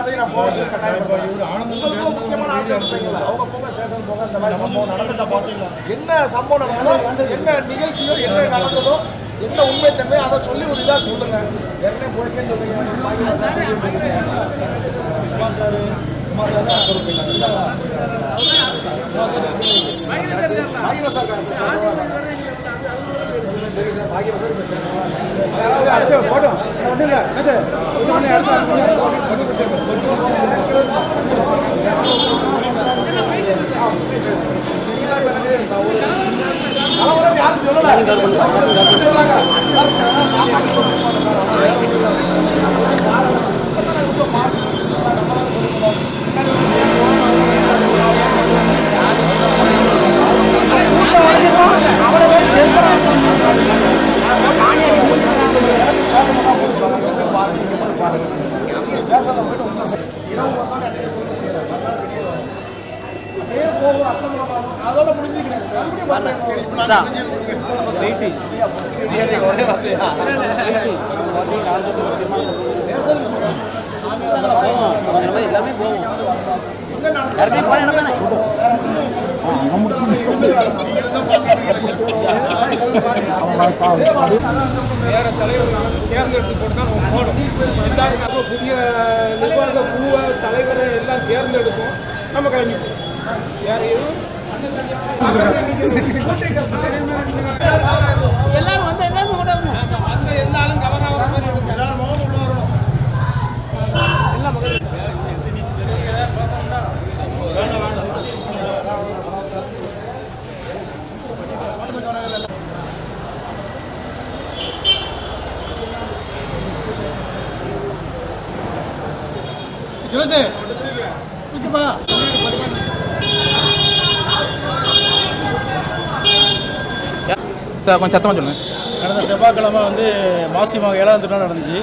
எல்லாத்தையும் நான் போக சொல்லி கட்டாயப்படுத்துறேன். முக்கியமான ஆட்கள் அவங்க போக ஸ்டேஷன் போக இந்த மாதிரி சம்பவம் நடந்துச்சா என்ன சம்பவம் நடந்ததோ என்ன நிகழ்ச்சியோ என்ன நடந்ததோ என்ன உண்மைத்தன்மை அதை சொல்லி ஒரு இதாக சொல்லுங்க. ஏற்கனவே போயிருக்கேன்னு சொல்லுங்க. அதோட முடிஞ்சுக்கிறேன். வேற தலைவர்கள் தேர்ந்தெடுத்து போட்டு தான் நம்ம போகணும். எல்லாருக்கும் புதிய நிர்வாக குழுவை தலைவரை எல்லாம் தேர்ந்தெடுப்போம். நம்ம கிளம்பிப்போம். வேற எதுவும் எல்லாரும் வந்து எல்லாரும் கவனம் வர மாதிரி இருக்கும். கொஞ்சம் சத்தமாக சொல்லுங்கள். கடந்த செவ்வாய்க்கிழமை வந்து மாசி மாதம் 7ஆம் திருநாள் நடந்துச்சு.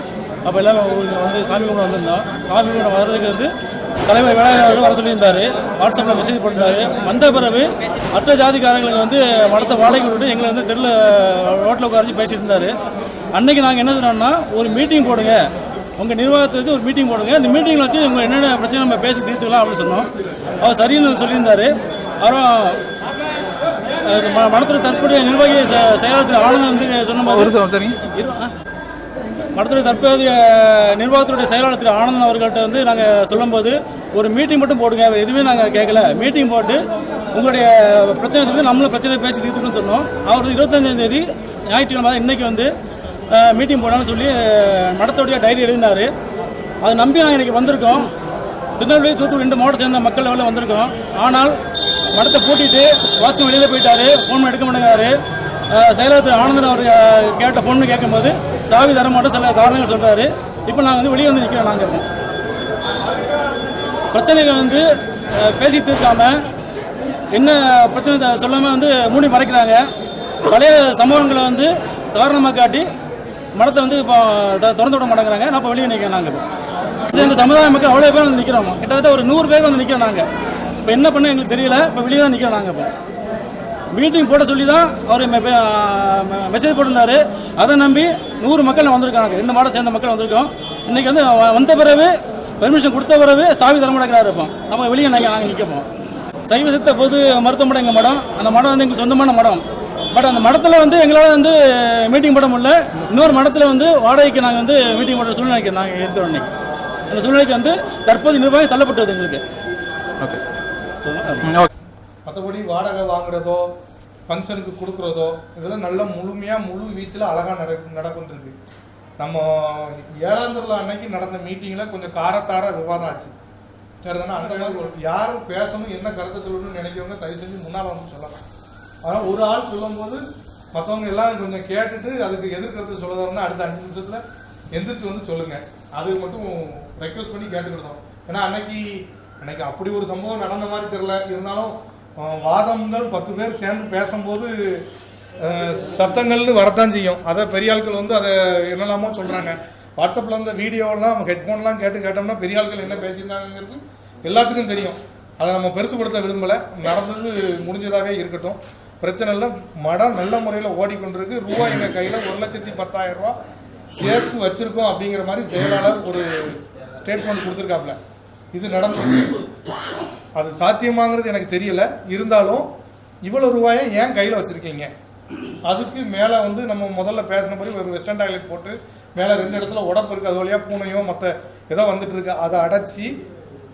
அப்போ எல்லாமே வந்து சாமி கும்பிட வந்திருந்தோம். சாமி கும்பிட வர்றதுக்கு வந்து தலைவர் வேளாண் வர சொல்லியிருந்தார். வாட்ஸ்அப்பில் மெசேஜ் பண்ணியிருந்தாரு. வந்த பிறகு மற்ற ஜாதிக்காரங்களுக்கு வந்து மடத்தை வாடகை விட்டு எங்களை வந்து தெருவில் ரோட்டில் உட்காந்து பேசிட்டு இருந்தார். அன்றைக்கி நாங்கள் என்ன சொன்னோம்னா, ஒரு மீட்டிங் போடுங்க, உங்கள் நிர்வாகத்தை வச்சு ஒரு மீட்டிங் போடுங்க, இந்த மீட்டிங்கில் வச்சு உங்கள் என்னென்ன பிரச்சனை நம்ம பேசி தீர்த்துக்கலாம் அப்படின்னு சொன்னோம். அவர் சரின்னு சொல்லியிருந்தார். அப்புறம் மடத்துறை தற்போதைய நிர்வாகி செயலாளர் ஆனந்த் வந்து சொன்னபோது மடத்துறை தற்போதைய நிர்வாகத்துடைய செயலாளர் திரு ஆனந்தன் அவர்கள்ட்ட வந்து நாங்கள் சொல்லும்போது, ஒரு மீட்டிங் மட்டும் போடுங்க, எதுவுமே நாங்கள் கேட்கல, மீட்டிங் போட்டு உங்களுடைய பிரச்சனை சொல்லி நம்மளும் பிரச்சனை பேசி தீர்த்துக்கணும்னு சொன்னோம். அவர் 25ஆம் தேதி ஞாயிற்றுக்கிழமை இன்றைக்கி வந்து மீட்டிங் போடலான்னு சொல்லி மடத்துடைய டைரி எழுதினார். அதை நம்பி நாங்கள் இன்றைக்கி வந்திருக்கோம். திருநெல்வேலி, தூத்துக்குடி 2 மாவட்டம் சேர்ந்த மக்கள் லெவலில் வந்திருக்கோம். ஆனால் மடத்தை பூட்டிட்டு வாட்ச்மேன் வெளியில் போயிட்டாரு, ஃபோன் எடுக்க மாட்டேங்கிறாரு. செயலாளர் ஆனந்தன் அவர் கேட்ட ஃபோன் கேட்கும்போது சாவி தர மாட்டோம் சில காரணங்கள் சொல்கிறாரு. இப்போ நாங்கள் வந்து வெளியே வந்து நிற்கிறோம். நாங்கள் இருக்கோம். பிரச்சனைகள் வந்து பேசி தீர்க்காமல் என்ன பிரச்சனை சொல்லாமல் வந்து மூடி மறைக்கிறாங்க. பழைய சம்பவங்களை வந்து காரணமாக காட்டி மடத்தை வந்து இப்போ திறந்து விட மாட்டேங்கிறாங்க. நான் இப்போ வெளியே நிற்கிறோம். நாங்கள் இந்த சமுதாய மக்கள் அவ்வளோ பேர் வந்து நிற்கிறோம். கிட்டத்தட்ட ஒரு 100 பேர் வந்து நிற்கிறோம். நாங்கள் இப்போ என்ன பண்ண எங்களுக்கு தெரியல. இப்போ வெளியே தான் நிற்கிறோம். நாங்கள் இப்போ மீட்டிங் போட சொல்லி தான் அவர் மெசேஜ் போட்டிருந்தாரு. அதை நம்பி 100 மக்கள் வந்திருக்காங்க. 2 மாவட்டம் சேர்ந்த மக்கள் வந்திருக்கோம். இன்றைக்கி வந்து வந்த பிறகு பெர்மிஷன் கொடுத்த பிறகு சாவி தர மாட்டேங்கிறாரு. இருப்போம் நம்ம வெளியே நாங்கள் நிற்கப்போம். சைவ சித்த பொது மருத்துவமனை எங்கள் மடம். அந்த மடம் வந்து எங்களுக்கு சொந்தமான மடம். பட் அந்த மடத்தில் வந்து எங்களால் வந்து மீட்டிங் போட முடியல. இன்னொரு மடத்தில் வந்து வாடகைக்கு நாங்கள் வந்து மீட்டிங் போடுற சூழ்நிலைக்கு நாங்கள் இருக்கிறோம். இன்றைக்கி அந்த சூழ்நிலைக்கு வந்து தற்போது நிர்வாகம் தள்ளப்பட்டது எங்களுக்கு. ஓகே. மற்றபடி வாடகை வாங்குறதோ ஃபங்க்ஷனுக்கு கொடுக்குறதோ இதெல்லாம் நல்ல முழுமையாக முழு வீச்சில் அழகாக நடக்குன்றது. நம்ம 7ஆம் திருவிழா அன்னைக்கு நடந்த மீட்டிங்கில் கொஞ்சம் காரசார விவாதம் ஆச்சு. சரிதானே? அந்த மாதிரி யாரும் பேசணும், என்ன கருத்தை சொல்லணும்னு நினைக்கிறவங்க தயவு செஞ்சு முன்னால் வந்து சொல்லலாம். ஆனால் ஒரு ஆள் சொல்லும்போது மற்றவங்க எல்லாம் கொஞ்சம் கேட்டுட்டு அதுக்கு எதிர்கருத்து சொல்லதான் அடுத்த 5 நிமிஷத்தில் எந்திரிச்சு வந்து சொல்லுங்கள். அது மட்டும் ரெக்வஸ்ட் பண்ணி கேட்டுக்கிட்டோம். ஏன்னா அன்னைக்கு அப்படி ஒரு சம்பவம் நடந்த மாதிரி தெரியல. இருந்தாலும் வாதங்கள் 10 பேர் சேர்ந்து பேசும்போது சத்தங்கள்னு வரத்தான் செய்யும். அதை பெரிய ஆட்கள் வந்து அதை என்னெல்லாமோ சொல்கிறாங்க. வாட்ஸ்அப்பில் வந்து வீடியோலாம் ஹெட்ஃபோன்லாம் கேட்டோம்னா பெரிய ஆட்கள் என்ன பேசியிருந்தாங்கிறது எல்லாத்துக்கும் தெரியும். அதை நம்ம பெருசுப்படுத்த விரும்பலை. நடந்தது முடிஞ்சதாகவே இருக்கட்டும், பிரச்சனை இல்லை. மடம் நல்ல முறையில் ஓடிக்கொண்டிருக்கு. ரூபா எங்கள் கையில் 1,10,10,000 ரூபா சேர்த்து வச்சுருக்கோம் அப்படிங்கிற மாதிரி செயலாளர் ஒரு ஸ்டேட்மெண்ட் கொடுத்துருக்காப்புல. இது நடந்தது. அது சாத்தியமாங்கிறது எனக்கு தெரியல. இருந்தாலும் இவ்வளோ ரூபாயை ஏன் கையில் வச்சுருக்கீங்க? அதுக்கு மேலே வந்து நம்ம முதல்ல பேசின மாதிரி ஒரு வெஸ்டர்ன் டாய்லெட் போட்டு மேலே 2 இடத்துல உடப்பு இருக்குது, அது வழியாக பூனையோ மற்ற ஏதோ வந்துட்டு இருக்கு, அதை அடைச்சி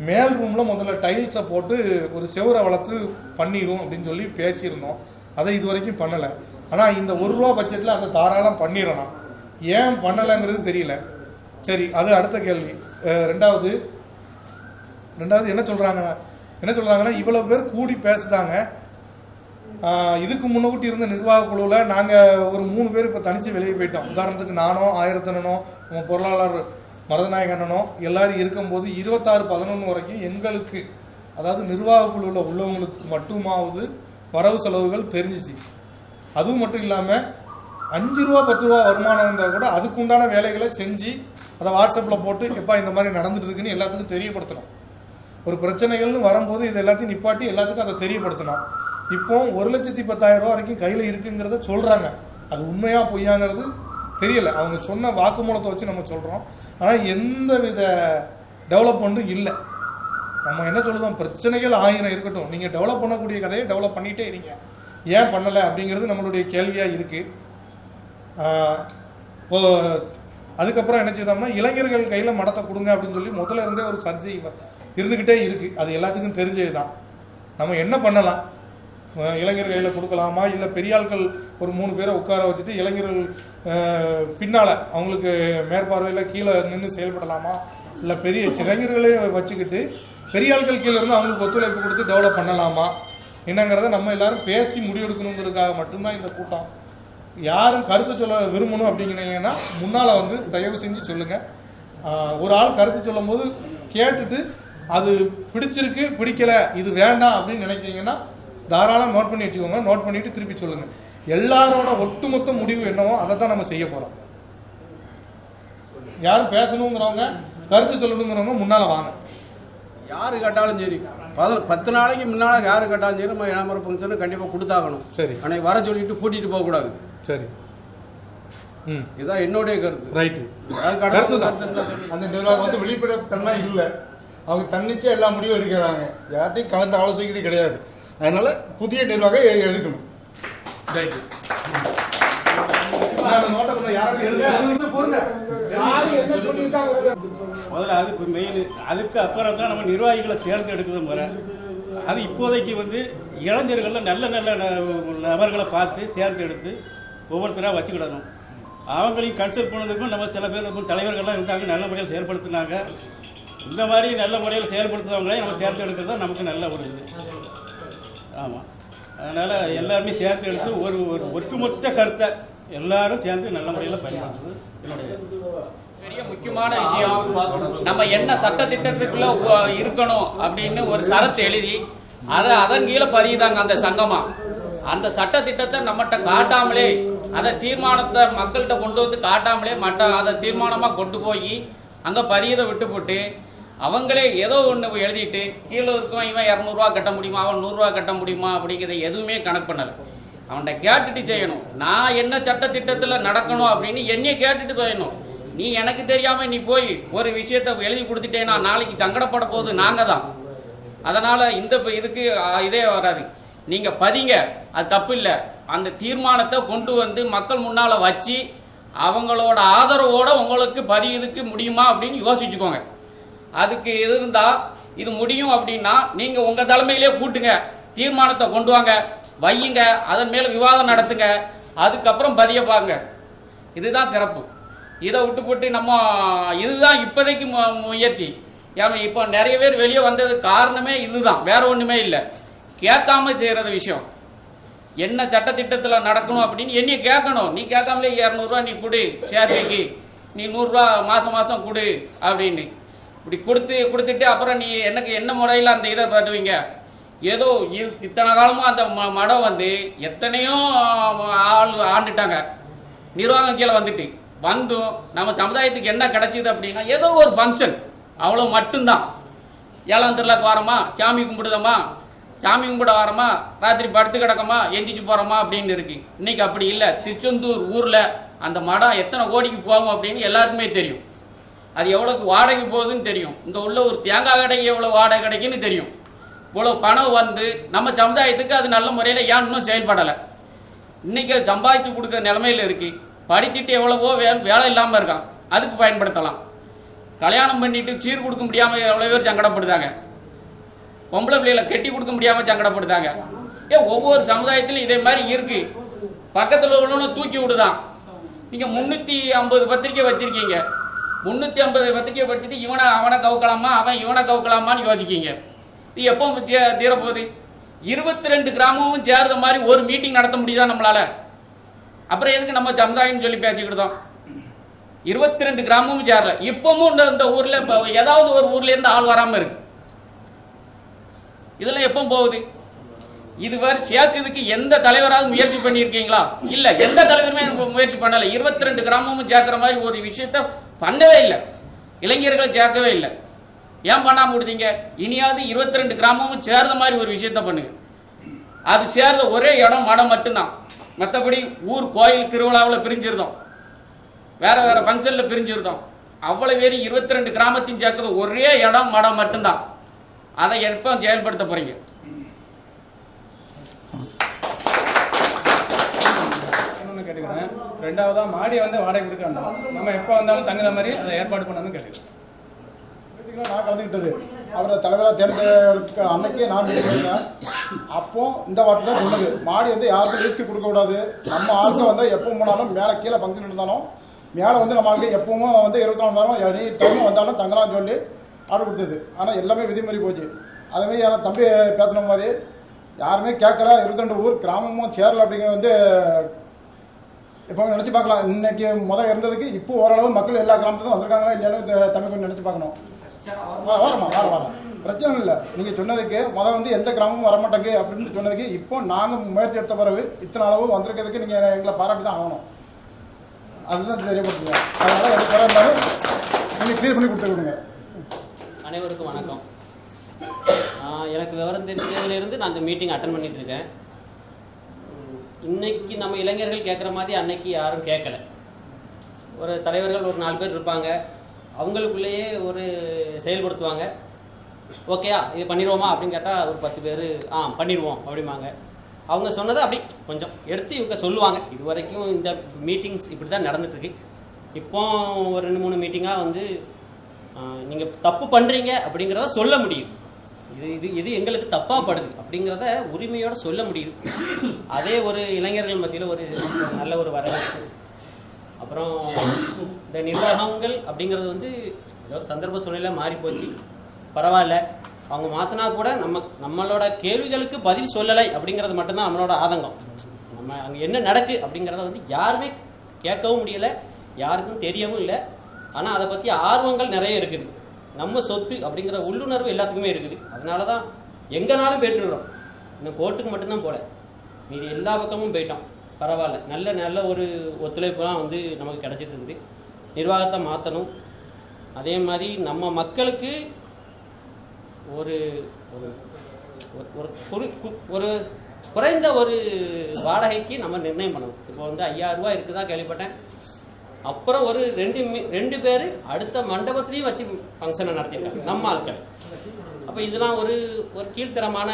மேல் ரூமில் முதல்ல டைல்ஸை போட்டு ஒரு செவரை வளர்த்து பண்ணிடும் அப்படின்னு சொல்லி பேசியிருந்தோம். அதை இது வரைக்கும் பண்ணலை. ஆனால் இந்த ₹1 பட்ஜெட்டில் அதை தாராளம் பண்ணிடலாம். ஏன் பண்ணலைங்கிறது தெரியல. சரி, அது அடுத்த கேள்வி. ரெண்டாவது என்ன சொல்கிறாங்கன்னா இவ்வளோ பேர் கூடி பேசுதாங்க. இதுக்கு முன்னக்கூட்டி இருந்த நிர்வாக குழுவில் நாங்கள் ஒரு 3 பேர் இப்போ தனித்து வெளியே போயிட்டோம். உதாரணத்துக்கு நானோ, ஆயிரத்தனனோ, நம்ம பொருளாளர் மருதநாயகண்ணனோ எல்லாரும் இருக்கும்போது 26/11 வரைக்கும் எங்களுக்கு, அதாவது நிர்வாக குழுவில் உள்ளவங்களுக்கு மட்டுமாவது வரவு செலவுகள் தெரிஞ்சிச்சு. அதுவும் மட்டும் இல்லாமல் ₹5 ₹10 வருமானம் இருந்தால் கூட அதுக்குண்டான வேலைகளை செஞ்சு அதை வாட்ஸ்அப்பில் போட்டு எப்பா இந்த மாதிரி நடந்துட்டு இருக்குன்னு எல்லாத்துக்கும் தெரியப்படுத்தணும். ஒரு பிரச்சனைகள்னு வரும்போது இது எல்லாத்தையும் நிப்பாட்டி எல்லாத்துக்கும் அதை தெரியப்படுத்தணும். இப்போ ₹1,10,000 வரைக்கும் கையில் இருக்குங்கிறத சொல்கிறாங்க. அது உண்மையாக பொய்யாங்கிறது தெரியல. அவங்க சொன்ன வாக்குமூலத்தை வச்சு நம்ம சொல்கிறோம். ஆனால் எந்த வித டெவலப்மெண்ட்டும் இல்லை. நம்ம என்ன சொல்லுவோம், பிரச்சனைகள் 1000 இருக்கட்டும், நீங்கள் டெவலப் பண்ணக்கூடிய கதையை டெவலப் பண்ணிகிட்டே இருங்க. ஏன் பண்ணலை அப்படிங்கிறது நம்மளுடைய கேள்வியாக இருக்குது. அதுக்கப்புறம் என்ன செய்தோம்னா, இளைஞர்கள் கையில் மடத்தை கொடுங்க அப்படின்னு சொல்லி முதல்ல இருந்தே ஒரு சர்ச்சை இருந்துக்கிட்டே இருக்குது. அது எல்லாத்துக்கும் தெரிஞ்சது தான். நம்ம என்ன பண்ணலாம்? இளைஞர் கையில் கொடுக்கலாமா, இல்லை பெரியாட்கள் ஒரு 3 பேரை உட்கார வச்சுட்டு இளைஞர்கள் பின்னால் அவங்களுக்கு மேற்பார்வையில் கீழே நின்று செயல்படலாமா, இல்லை பெரிய இளைஞர்களே வச்சுக்கிட்டு பெரியாட்கள் கீழே இருந்து அவங்களுக்கு ஒத்துழைப்பு கொடுத்து டெவலப் பண்ணலாமா என்னங்கிறத நம்ம எல்லாரும் பேசி முடிவெடுக்கணுங்கிறதுக்காக மட்டும்தான் இந்த கூட்டம். யாரும் கருத்து சொல்ல விரும்பணும் அப்படிங்கிறீங்கன்னா முன்னால் வந்து தயவு செஞ்சு சொல்லுங்கள். ஒரு ஆள் கருத்து சொல்லும் போது கேட்டுட்டு அது பிடிச்சிருக்கு பிடிக்கலை இது வேண்டாம் அப்படின்னு நினைக்கிறீங்கன்னா தாராளம் நோட் பண்ணி வச்சுக்கோங்க. நோட் பண்ணிவிட்டு திருப்பி சொல்லுங்கள். எல்லாரோட ஒட்டுமொத்த முடிவு என்னவோ அதை தான் நம்ம செய்ய போகிறோம். யாரும் பேசணுங்கிறவங்க, கருத்து சொல்லணுங்கிறவங்க முன்னால் வாங்க. யார் கேட்டாலும் சரி, 10 நாளைக்கு முன்னால் யார் கேட்டாலும் சரி, நம்ம இளம்பர ஃபங்க்ஷனு கண்டிப்பாக கொடுத்தாகணும். சரி, ஆனால் வர சொல்லிட்டு கூட்டிகிட்டு போகக்கூடாது. சரி, இதுதான் என்னுடைய கருத்து. ரைட்டு. அந்த நிர்வாகம் வந்து வெளிப்படைத்தன்மை இல்லை. அவங்க தன்னிச்சே எல்லா முடிவும் எடுக்கிறாங்க. யார்ட்டையும் கலந்து ஆலோசிக்கிறது கிடையாது. அதனால புதிய நிர்வாகம் எடுக்கணும். ரைட்டு. முதல்ல அது இப்போ மெயின். அதுக்கு அப்புறம் தான் நம்ம நிர்வாகிகளை தேர்ந்தெடுக்கிறது முறை. அது இப்போதைக்கு வந்து இளைஞர்களில் நல்ல நல்ல நபர்களை பார்த்து தேர்ந்தெடுத்து ஒவ்வொருத்தராக வச்சுக்கிடணும். அவங்களையும் கன்சல்ட் பண்ணதுக்கும் நம்ம சில பேர் தலைவர்கள்லாம் இருந்தாங்க, நல்ல முறையில் செயல்படுத்தினாங்க. இந்த மாதிரி நல்ல முறையில் செயல்படுத்துறவங்களே நம்ம தேர்ந்தெடுக்கிறது தான் நமக்கு நல்ல ஒரு இது. ஆமாம், அதனால் எல்லாருமே தேர்ந்தெடுத்து ஒரு ஒட்டுமொத்த கருத்தை எல்லாரும் சேர்ந்து நல்ல முறையில் பயன்படுத்துறது என்னுடைய பெரிய முக்கியமான விஷயம். நம்ம என்ன சட்டத்திட்டத்துக்குள்ள இருக்கணும் அப்படின்னு ஒரு சரத்து எழுதி அதை அதன் கீழே பதியுதாங்க அந்த சங்கமா. அந்த சட்டத்திட்டத்தை நம்மகிட்ட காட்டாமலே, அதை தீர்மானத்தை மக்கள்கிட்ட கொண்டு வந்து காட்டாமலே அதை தீர்மானமாக கொண்டு போய் அங்கே பதியதை விட்டு போட்டு அவங்களே ஏதோ ஒன்று எழுதிட்டு கீழே இருக்கும் இவன் 200 ரூபா கட்ட முடியுமா, அவன் 100 ரூபா கட்ட முடியுமா அப்படிங்கிறத எதுவுமே கணக்கு பண்ணலை. அவன்கிட்ட கேட்டுட்டு செய்யணும். நான் என்ன சட்டத்திட்டத்தில் நடக்கணும் அப்படின்னு என்னையே கேட்டுட்டு செய்யணும். நீ எனக்கு தெரியாமல் நீ போய் ஒரு விஷயத்தை எழுதி கொடுத்துட்டேன்னா நாளைக்கு சங்கடப்பட போகுது நாங்கள் தான். அதனால் இந்த இதுக்கு இதே வராது. நீங்கள் பதிங்க, அது தப்பு இல்லை. அந்த தீர்மானத்தை கொண்டு வந்து மக்கள் முன்னால் வச்சு அவங்களோட ஆதரவோடு உங்களுக்கு பதியதுக்கு முடியுமா அப்படின்னு யோசிச்சுக்கோங்க. அதுக்கு எது இருந்தால் இது முடியும் அப்படின்னா நீங்கள் உங்கள் தலைமையிலே கூட்டுங்க, தீர்மானத்தை கொண்டு வாங்க, வையுங்க, அதன் மேலே விவாதம் நடத்துங்க, அதுக்கப்புறம் பதிய பாருங்க. இதுதான் சிறப்பு. இதை விட்டு போட்டு நம்ம இதுதான் இப்போதைக்கு முயற்சி. ஏன் இப்போ நிறைய பேர் வெளியே வந்ததுக்கு காரணமே இதுதான், வேற ஒன்றுமே இல்லை. கேட்காம செய்கிறது விஷயம். என்ன சட்டத்திட்டத்தில் நடக்கணும் அப்படின்னு என்னையை கேட்கணும். நீ கேட்காமலே 200 ரூபா நீ கொடு சேர்க்கைக்கு, நீ 100 ரூபா மாதம் கொடு அப்படின்னு இப்படி கொடுத்துட்டு அப்புறம் நீ எனக்கு என்ன முறையில் அந்த இதை பண்ணுவீங்க? ஏதோ இத்தனை காலமாக அந்த மடம் வந்து எத்தனையோ ஆள் ஆண்டுட்டாங்க, நிர்வாகம் கீழே வந்தும் நம்ம சமுதாயத்துக்கு என்ன கிடைச்சிது அப்படின்னா ஏதோ ஒரு ஃபங்க்ஷன், அவ்வளோ மட்டும்தான். 7ஆம் திருவிழாக்கு வாரமா, சாமி கும்பிடுதோமா, சாமி கும்பிட வாரமா, ராத்திரி படுத்து கிடக்கமா, எந்திரிச்சு போகிறோமா அப்படின்னு இருக்கு. இன்னைக்கு அப்படி இல்லை. திருச்செந்தூர் ஊரில் அந்த மடம் எத்தனை கோடிக்கு போகும் அப்படின்னு எல்லாருக்குமே தெரியும். அது எவ்வளோக்கு வாடகை போகுதுன்னு தெரியும். இங்கே உள்ள ஒரு தேங்காய் கடைக்கு எவ்வளோ வாடகை கிடைக்குன்னு தெரியும். இவ்வளோ பணம் வந்து நம்ம சமுதாயத்துக்கு அது நல்ல முறையில் ஏன் இன்னும் செயல்படலை. இன்றைக்கி அது சம்பாதித்து கொடுக்குற நிலமையில் இருக்குது. படிச்சுட்டு எவ்வளவோ வேலை இல்லாமல் இருக்கான், அதுக்கு பயன்படுத்தலாம். கல்யாணம் பண்ணிட்டு சீர் கொடுக்க முடியாமல் எவ்வளோ பேர் சங்கடப்படுதாங்க. பொம்பளை பிள்ளைகளை கட்டி கொடுக்க முடியாமல் சங்கடப்படுதாங்க. ஒவ்வொரு சமுதாயத்திலும் இதே மாதிரி இருக்குது. பக்கத்தில் உள்ளவனும் தூக்கி விடுதான். நீங்கள் 350 பத்திரிக்கை வச்சுருக்கீங்க. 350 பத்திரிக்கை படிச்சுட்டு அவனை கவுக்கலாமா, அவன் இவனை கவுக்கலாமான்னு யோசிக்கீங்க. இது எப்போ தீரப்போகுது? 22 கிராமமும் சேர்ந்த மாதிரி ஒரு மீட்டிங் நடத்த முடியுதா நம்மளால? அப்புறம் எதுக்கு நம்ம சமுதாயம்னு சொல்லி பேசிக்கிட்டோம்? 22 கிராமமும் சேரல. இப்பவும் இந்த ஊரில் ஏதாவது ஒரு ஊர்லேருந்து ஆள் வராமல் இருக்கு. இதெல்லாம் எப்போ போகுது? இதுவரை சேர்க்கிறதுக்கு எந்த தலைவராவது முயற்சி பண்ணியிருக்கீங்களா? இல்லை, எந்த தலைவருமே முயற்சி பண்ணலை. 22 கிராமமும் சேர்க்கிற மாதிரி ஒரு விஷயத்த பண்ணவே இல்லை. இளைஞர்களை சேர்க்கவே இல்லை. ஏன் பண்ணாமல் விடுதீங்க? இனியாவது 22 கிராமமும் சேர்ந்த மாதிரி ஒரு விஷயத்த பண்ணுங்க. அது சேர்ந்த ஒரே இடம் மடம் மட்டும்தான். மற்றபடி ஊர் கோயில் திருவிழாவில் பிரிஞ்சிருந்தோம், வேற வேற ஃபங்க்ஷனில் பிரிஞ்சிருந்தோம். அவ்வளோ பேர் 22 கிராமத்தையும் சேர்க்கிறது ஒரே இடம் மடம் மட்டும்தான். அதை எப்போ செயல்படுத்த போறீங்க? கேட்டுக்கிறேன். ரெண்டாவதா மாடியை வந்து வாடகை கொடுக்க வேண்டாம். நம்ம எப்போ வந்தாலும் தங்குற மாதிரி அதை ஏற்பாடு பண்ணணும்னு கேட்டுக்கிறேன். நான் கலந்துக்கிட்டது அவரை தலைவராக தேர்ந்தெடுக்க அன்னைக்கே நான் சொல்லியிருந்தேன். அப்போ இந்த வார்த்தை தான் சொன்னது, மாடி வந்து யாருக்கும் லீஸ்க்கு கொடுக்கக்கூடாது. நம்ம ஆளுக்கு வந்து எப்போ போனாலும் மேலே கீழே ஃபங்க்ஷன் இருந்தாலும் மேலே வந்து நம்ம ஆளுக்கு எப்பவும் வந்து 24 மணி நேரம் எனி டைம் வந்தாலும் தங்கலாம்னு சொல்லி ஆர்டர் கொடுத்தது. ஆனால் எல்லாமே விதிமுறை போச்சு. அதேமாதிரி என் தம்பி பேசின மாதிரி யாருமே கேட்கல. 22 ஊர் கிராமமும் சேரல அப்படிங்கிற வந்து இப்போ நினச்சி பார்க்கலாம். இன்னைக்கு இருந்ததுக்கு இப்போ ஓரளவு மக்கள் எல்லா கிராமத்துக்கும் வந்திருக்காங்களா இல்லைன்னு தம்பி கொஞ்சம் நினச்சி பார்க்கணும். வரேன் பிரச்சனை இல்லை. நீங்கள் சொன்னதுக்கு வந்து எந்த கிராமமும் வரமாட்டேங்க அப்படின்னு சொன்னதுக்கு இப்போ நாங்கள் முயற்சி எடுத்த பிறகு இத்தனை அளவு வந்திருக்கிறதுக்கு நீங்கள் எங்களை பாராட்டி தான் ஆகணும். அதுதான் தெரியப்படுத்துங்க. அதனால் எது குறை இருந்தாலும் நீங்கள் கிளியர் பண்ணி கொடுத்துருங்க. அனைவருக்கும் வணக்கம். எனக்கு விவரம் தெரிஞ்சதுலேருந்து நான் இந்த மீட்டிங் அட்டன் பண்ணிட்டு இருக்கேன். இன்னைக்கு நம்ம இளைஞர்கள் கேட்குற மாதிரி அன்னைக்கு யாரும் கேட்கலை. ஒரு தலைவர்கள் ஒரு 4 பேர் இருப்பாங்க, அவங்களுக்குள்ளேயே ஒரு செயல்படுத்துவாங்க. ஓகேயா இது பண்ணிடுவோமா அப்படின்னு கேட்டால் ஒரு 10 பேர் பண்ணிடுவோம் அப்படிம்பாங்க. அவங்க சொன்னதை அப்படி கொஞ்சம் எடுத்து இவங்க சொல்லுவாங்க. இது வரைக்கும் இந்த மீட்டிங்ஸ் இப்படி தான் நடந்துட்டுருக்கு. இப்போ ஒரு 2-3 மீட்டிங்காக வந்து நீங்கள் தப்பு பண்ணுறீங்க அப்படிங்கிறத சொல்ல முடியுது. இது எங்களுக்கு தப்பாக படுது அப்படிங்கிறத உரிமையோடு சொல்ல முடியுது. அதே ஒரு இளைஞர்கள் மத்தியில் ஒரு நல்ல ஒரு வரவேற்பு. அப்புறம் இந்த நிர்வாகங்கள் அப்படிங்கிறது வந்து ஏதோ சந்தர்ப்ப சூழ்நிலை மாறி போச்சு, பரவாயில்ல. அவங்க மாற்றினா கூட நம்மளோட கேள்விகளுக்கு பதில் சொல்லலை அப்படிங்கிறது மட்டும்தான் நம்மளோட ஆதங்கம். நம்ம அங்கே என்ன நடக்கு அப்படிங்கிறத வந்து யாருமே கேட்கவும் முடியலை, யாருக்கும் தெரியவும் இல்லை. ஆனால் அதை பற்றி ஆர்வங்கள் நிறைய இருக்குது. நம்ம சொத்து அப்படிங்கிற உள்ளுணர்வு எல்லாத்துக்குமே இருக்குது. அதனால தான் எங்கேனாலும் போய்ட்டுருக்குறோம். இன்னும் கோர்ட்டுக்கு மட்டும்தான் போகல, மீதி எல்லா பக்கமும் போயிட்டோம். பரவாயில்ல, நல்ல ஒரு ஒத்துழைப்புலாம் வந்து நமக்கு கிடச்சிட்டு இருக்குது. நிர்வாகத்தை மாற்றணும். அதே மாதிரி நம்ம மக்களுக்கு ஒரு ஒரு குறைந்த ஒரு வாடகைக்கு நம்ம நிர்ணயம் பண்ணணும். இப்போ வந்து 5000 ரூபா இருக்குதா கேள்விப்பட்டேன். அப்புறம் ஒரு 2 பேர் அடுத்த மண்டபத்துலேயும் வச்சு ஃபங்க்ஷனை நடத்தியிருக்காங்க நம்ம ஆட்கள். அப்போ இதெல்லாம் ஒரு கீழ்த்தரமான